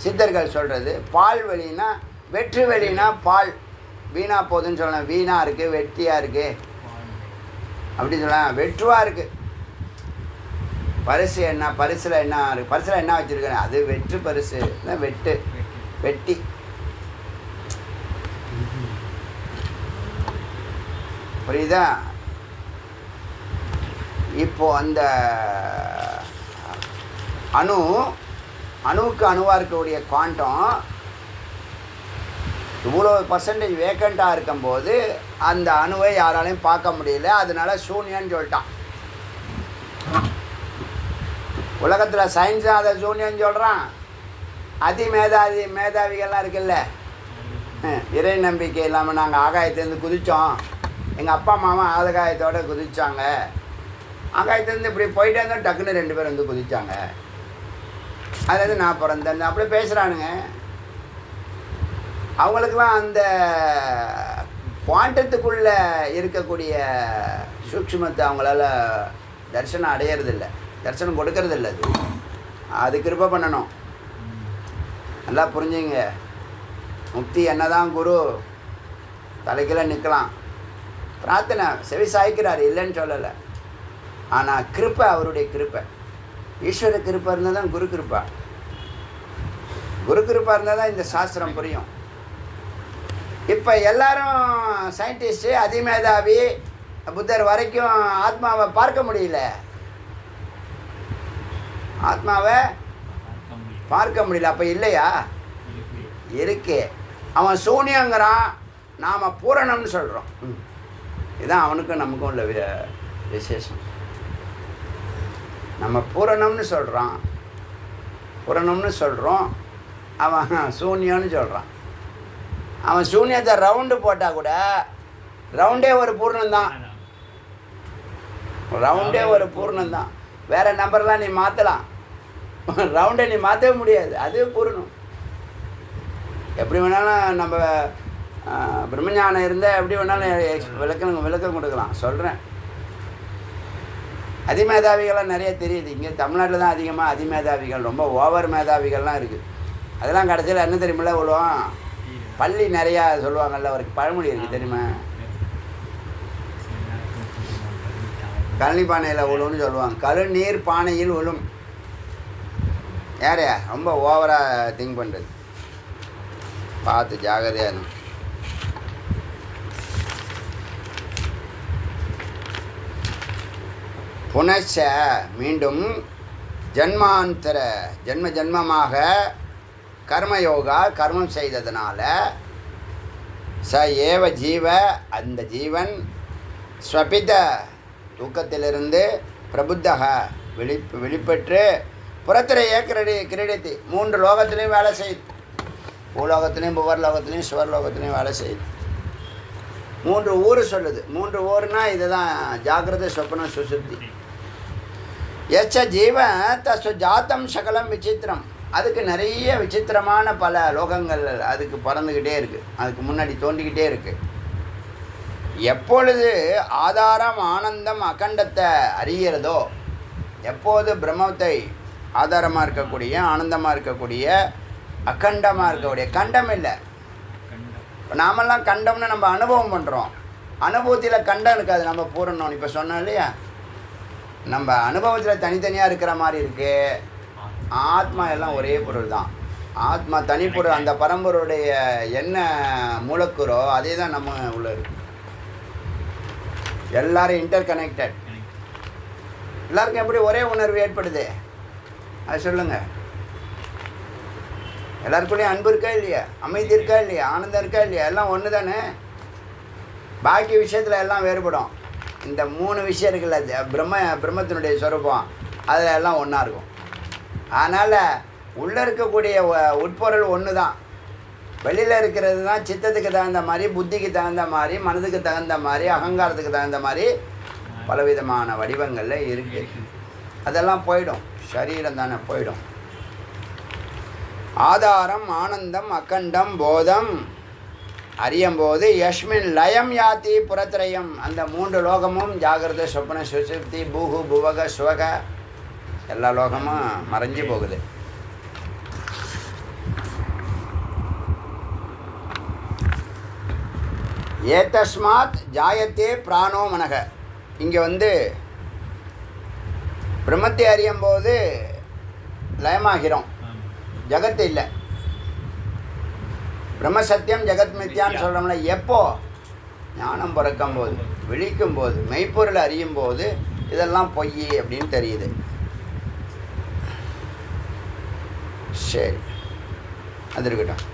சித்தர்கள் சொல்கிறது. பால் வெளினா, வெற்று வெளினா பால் வீணாக போகுதுன்னு சொல்லலாம். வீணாக இருக்குது, வெட்டியாக இருக்குது அப்படி சொல்லலாம். வெற்றுவாக இருக்குது. பரிசு என்ன, பரிசில் என்ன இருக்குது, பரிசில் என்ன வச்சுருக்கேன், அது வெற்று பரிசு தான், வெட்டு வெட்டி. புரியுதா? இப்போ அந்த அணுவுக்கு அணுவாக இருக்கக்கூடிய குவாண்டம் இவ்வளோ பர்சன்டேஜ் வேக்கண்ட்டாக இருக்கும்போது அந்த அணுவை யாராலையும் பார்க்க முடியல, அதனால சூன்யன்னு சொல்லிட்டான். உலகத்தில் சயின்ஸும் அதை சூன்யன்னு சொல்கிறான். மேதாவிகள்லாம் இருக்குல்ல, இறை நம்பிக்கை இல்லாமல் நாங்கள் ஆகாயத்துலேருந்து குதித்தோம், எங்கள் அப்பா அம்மாவும் ஆகாயத்தோடு குதித்தாங்க, ஆகாயத்துலேருந்து இப்படி போயிட்டே இருந்தால் டக்குன்னு 2 பேர் வந்து குதித்தாங்க, அதாவது நான் பிறந்தேன் அப்படி பேசுகிறானுங்க. அவங்களுக்கெல்லாம் அந்த குவாண்டத்துக்குள்ளே இருக்கக்கூடிய சூக்ஷ்மத்தை அவங்களால தரிசனம் அடையிறதில்லை, தரிசனம் கொடுக்கறதில்ல. அது கிருபை பண்ணணும். நல்லா புரிஞ்சுங்க. முக்தி என்னதான் குரு தலைக்கீழ நிற்கலாம், பிரார்த்தனை செவி சாய்க்கிறார், இல்லைன்னு சொல்லலை. ஆனால் கிருப்பை அவருடைய கிருப்பை, ஈஸ்வர கிருப்பை இருந்தால் தான் குரு கிருப்பா. குரு கிருப்பா இருந்தால் தான் இந்த சாஸ்திரம் புரியும். இப்போ எல்லாரும் சயின்டிஸ்ட்டு, அதிமேதாவி, புத்தர் வரைக்கும் ஆத்மாவை பார்க்க முடியல, ஆத்மாவை பார்க்க முடியல. அப்போ இல்லையா? இருக்கு. அவன் சூனியங்கிறான், நாம் பூரணம்னு சொல்கிறோம். இதுதான் அவனுக்கும் நமக்கும் உள்ள விசேஷம். நம்ம பூரணம்னு சொல்கிறோம், அவன் சூன்யம்னு சொல்கிறான். அவன் சூன்யத்தை ரவுண்டு போட்டால் கூட ரவுண்டே ஒரு பூர்ணம்தான், ரவுண்டே ஒரு பூர்ணம்தான். வேறு நம்பர்லாம் நீ மாற்றலாம், ரவுண்டை நீ மாற்றவே முடியாது, அது பூர்ணம். எப்படி வேணாலும் நம்ம பிரம்மஞானம் இருந்தால் எப்படி வேணாலும் விளக்கம் கொடுக்கலாம். சொல்கிறேன், அதிமேதாவிகள்லாம் நிறைய தெரியுது. இங்கே தமிழ்நாட்டில் தான் அதிகமாக அதிமேதாவிகள், ரொம்ப ஓவர் மேதாவிகள்லாம் இருக்குது. அதெல்லாம் கடைசியில் என்ன தெரியுமில்ல விழுவோம், பள்ளி நிறையா சொல்லுவாங்கள்ல, ஒரு பழமொழி இருக்குது தெரியுமா, கழனி பானையில் விழுன்னு சொல்லுவாங்க, கழுநீர் பானையில் விழும். யாரையா ரொம்ப ஓவராக திங்க் பண்ணுறது, பார்த்து ஜாகிரதையாக இருக்கும். புனச்ச மீண்டும் ஜன்மாந்தர ஜன்மமாக கர்மயோகா கர்மம் செய்ததுனால ச ஏவ ஜீவ அந்த ஜீவன் ஸ்வபித தூக்கத்திலிருந்து பிரபுத்தக வெளிப்பெற்று புறத்திரையே கிரீடத்தி 3 லோகத்துலேயும் வேலை செய்யுது. பூலோகத்துலேயும் புவர்லோகத்துலேயும் சுவர்லோகத்துலேயும் வேலை செய்யுது. 3 ஊர் சொல்லுது. 3 ஊர்னா இதுதான் ஜாகிரத சொப்பனம் சுசுப்தி. எச்ச ஜீவன் தசு ஜாத்தம் சகலம் விசித்திரம், அதுக்கு நிறைய விசித்திரமான பல லோகங்கள் அதுக்கு பறந்துக்கிட்டே இருக்குது, அதுக்கு முன்னாடி தோண்டிக்கிட்டே இருக்குது. எப்பொழுது ஆதாரம் ஆனந்தம் அகண்டத்தை அறிகிறதோ, எப்போது பிரம்மத்தை ஆதாரமாக இருக்கக்கூடிய ஆனந்தமாக இருக்கக்கூடிய அகண்டமாக இருக்கக்கூடிய, கண்டம் இல்லை, நாமெல்லாம் கண்டம்னு நம்ம அனுபவம் பண்ணுறோம், அனுபவத்தில் கண்டம் இருக்காது. நம்ம பூரணம் இப்போ சொன்னோம் இல்லையா, நம்ம அனுபவத்தில் தனித்தனியாக இருக்கிற மாதிரி இருக்குது. ஆத்மா எல்லாம் ஒரே பொருள் தான், ஆத்மா தனிப்பொருள். அந்த பரம்பொருடைய என்ன மூலக்கூறோ அதே தான் நம்ம உள்ள இருக்கு. எல்லாரும் இன்டர் கனெக்டட். எல்லாருக்கும் எப்படி ஒரே உணர்வு ஏற்படுது அது சொல்லுங்கள். எல்லாருக்குள்ளேயும் அன்பு இருக்கா இல்லையா, அமைதி இருக்கா இல்லையா, ஆனந்தம் இருக்கா இல்லையா, எல்லாம் ஒன்று தானே. பாக்கி விஷயத்தில் எல்லாம் வேறுபடும். இந்த 3 விஷயம் இருக்குல்ல, பிரம்மத்தினுடைய சொரூபம், அதில் எல்லாம் ஒன்றா இருக்கும். அதனால் உள்ளே இருக்கக்கூடிய உட்பொருள் ஒன்று தான், வெளியில் இருக்கிறது தான் சித்தத்துக்கு தகுந்த மாதிரி, புத்திக்கு தகுந்த மாதிரி, மனதுக்கு தகுந்த மாதிரி, அகங்காரத்துக்கு தகுந்த மாதிரி பலவிதமான வடிவங்களில் இருக்குது. அதெல்லாம் போயிடும், சரீரம் தானே போயிடும். ஆதாரம் ஆனந்தம் அகண்டம் போதம் அறியும்போது யஷ்மின் லயம் யாத்தி புறத்திரயம், அந்த 3 லோகமும் ஜாகிரத சொப்பன சுசுப்தி பூகு புவக சுவக எல்லா லோகமும் மறைஞ்சு போகுது. ஏதஸ்மாத் ஜாயத்தே பிராணோ மனக, இங்கே பிரம்மத்தை அறியும் போது லயமாகிறோம், ஜகத்து இல்லை. பிரம்ம சத்தியம் ஜெகத் மித்யான்னு சொல்கிறோம்ல, எப்போ ஞானம் பிறக்கும் போது, விழிக்கும் போது, மெய்ப்பொருளை அறியும் போது இதெல்லாம் பொய் அப்படின்னு தெரியுது. சரி, அது இருக்கட்டும்.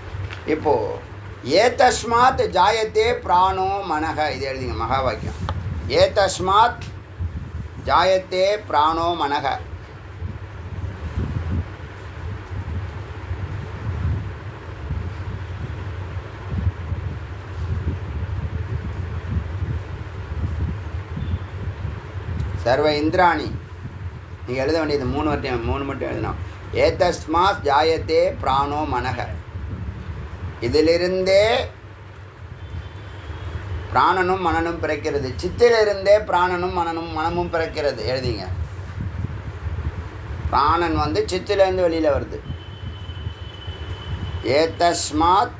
இப்போது ஏதஸ்மாத் ஜாயத்தே பிராணோ மனக, இது எழுதிங்க மகா வாக்கியம். ஏதஸ்மாத் ஜாயத்தே பிராணோ மனக, சர்வ இந்திராணி. நீங்கள் எழுத வேண்டியது 3 மட்டும் எழுதணும். ஏதஸ்மாத் ஜாயத்தே பிராணோ மனக, இதிலிருந்தே பிராணனும் மனனும் பிறக்கிறது. சித்திலிருந்தே பிராணனும் மனமும் பிறக்கிறது. எழுதிங்க. பிராணன் சித்திலேருந்து வெளியில் வருது. ஏதஸ்மாத்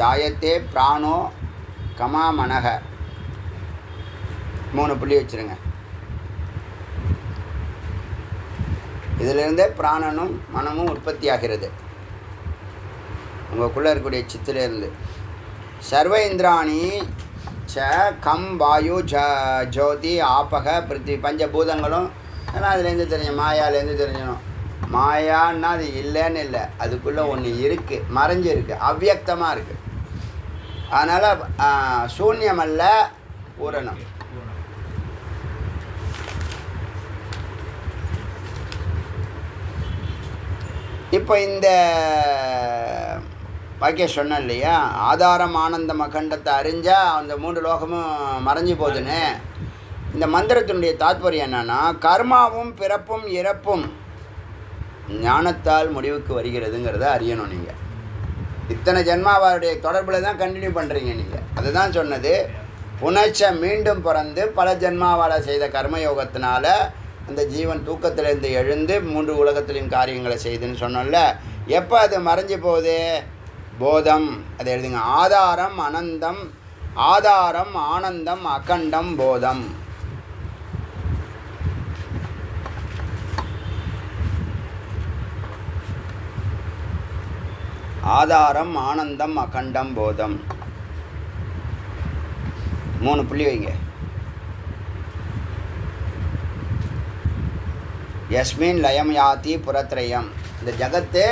ஜாயத்தே பிராணோ கமா மனக, 3 புள்ளி வச்சுருங்க. இதிலிருந்தே பிராணனும் மனமும் உற்பத்தி ஆகிறது, உங்களுக்குள்ளே இருக்கக்கூடிய சித்திலேருந்து. சர்வ இந்திராணி ச கம் வாயு ஜோதி ஆபக பிருத்திவி, பஞ்சபூதங்களும் அதெல்லாம் அதுலேருந்து தெரியும், மாயாலேருந்து தெரிஞ்சிடும். மாயான்னா அது இல்லைன்னு இல்லை, அதுக்குள்ளே ஒன்று இருக்குது, மறைஞ்சு இருக்குது, அவ்வியக்தமாக இருக்குது. அதனால் சூன்யம் அல்ல, பூரணம். இப்போ இந்த வாக்கியம் சொன்னேன் இல்லையா, ஆதாரம் ஆனந்தம் அகண்டத்தை அறிஞ்சால் அந்த 3 லோகமும் மறைஞ்சு போகுதுன்னு. இந்த மந்திரத்தினுடைய தாத்பரியம் என்னன்னா, கர்மாவும் பிறப்பும் இறப்பும் ஞானத்தால் முடிவுக்கு வருகிறதுங்கிறத அறியணும். நீங்கள் இத்தனை ஜென்மாவாருடைய தொடர்பில் தான் கண்டினியூ பண்ணுறீங்க நீங்கள். அதுதான் சொன்னது, புனச்ச மீண்டும் பிறந்து பல ஜென்மாவால் செய்த கர்மயோகத்தினால அந்த ஜீவன் தூக்கத்திலேருந்து எழுந்து 3 உலகத்திலையும் காரியங்களை செய்துன்னு சொன்னோம்ல. எப்போ அது மறைஞ்சு போகுது? போதம். அதை எழுதுங்க. ஆதாரம் அனந்தம், ஆதாரம் ஆனந்தம் அகண்டம் போதம். ஆதாரம் ஆனந்தம் அகண்டம் போதம். 3 புள்ளி வைங்க. யஸ்மின் லயம் யாதி புரத்ரயம். இந்த ஜகத்து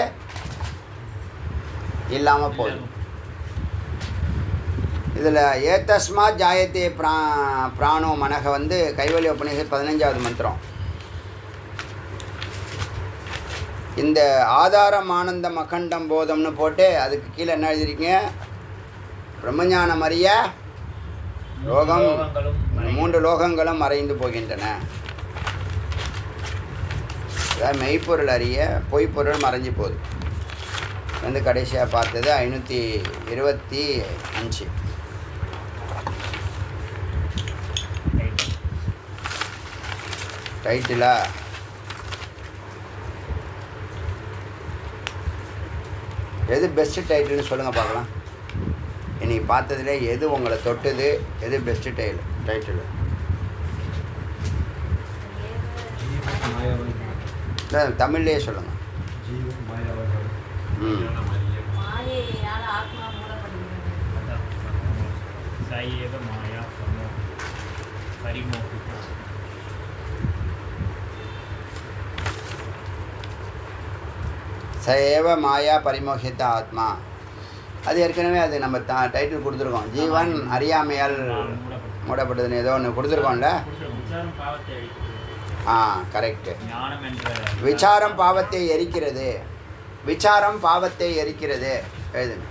இல்லாமல் போதும். இதில் ஏதஸ்மா ஜாயத்தே பிராணோ மனக வந்து கைவல்ய உபநிஷத் 15வது மந்திரம். இந்த ஆதாரம் ஆனந்தம் அகண்டம் போதம்னு போட்டு அதுக்கு கீழே என்ன எழுதிருக்கீங்க? பிரம்மஞானம் அறிய லோகம் 3 லோகங்களும் மறைந்து போகின்றன. அதாவது மெய்ப்பொருள் அறிய பொய்ப்பொருள் மறைஞ்சு போகுது. வந்து கடைசியாக பார்த்தது 525 டைட்டிலா. எது பெஸ்ட்டு டைட்டில்னு சொல்லுங்கள் பார்க்கலாம். இன்றைக்கி பார்த்ததுல எது உங்களை தொட்டுது, எது பெஸ்ட்டு டைட்டில்? தமிழ்லேயே சொல்லுங்கள். சயேவ மாயா பரிமோகித்த ஆத்மா. அது ஏற்கனவே அது நம்ம டைட்டில் கொடுத்துருக்கோம். ஜீவன் அறியாமையால் மூடப்பட்டதுன்னு ஏதோ ஒன்று கொடுத்துருக்கோம்ல. கரெக்டு. விசாரம் பாவத்தை எரிக்கிறது. விசாரம் பாவத்தை எரிக்கிறது. எழுதுங்க.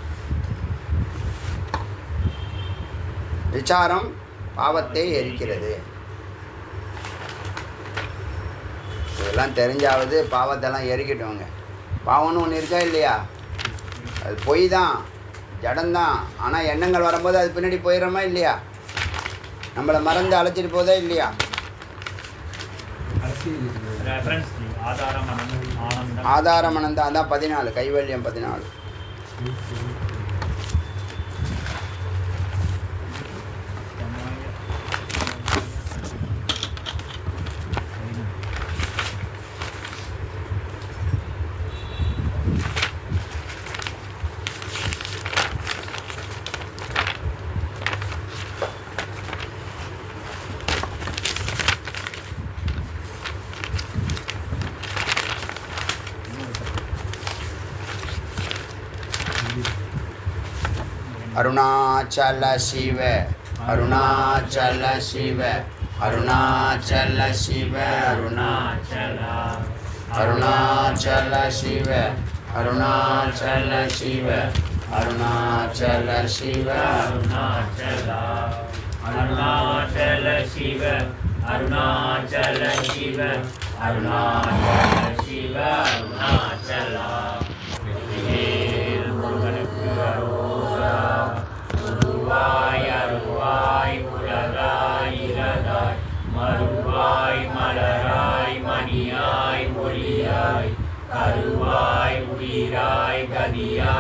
விசாரம் பாவத்தை எரிக்கிறது. இதெல்லாம் தெரிஞ்சாவது பாவத்தெல்லாம் எரிக்கிட்டோங்க. பாவம்னு ஒன்று இருக்கா இல்லையா? அது பொய் தான், ஜடம்தான். ஆனால் எண்ணங்கள் வரும்போது அது பின்னாடி போயிடுறோமா இல்லையா? நம்மளை மறந்து அழைச்சிட்டு போதா இல்லையா? ஆதாரம் அனந்தம். அதான் 14 கைவல்யம் 14. அருணாச்சல சிவ அருணாச்சல சிவ அருணாச்சல சிவ அருணாச்சல அருணாச்சல சிவ அருணாச்சல சிவ அருணாச்சல சிவ அருணாச்சல அருணாச்சல சிவ அருணாச்சல சிவ அருணாச்சல சிவ அருணாச்சல. அருவாய் அருவாய் உலகாய் இரதாய் மறுவாய் மலராய் மணியாய் ஒளியாய் கருவாய் உயிராய் கதியாய்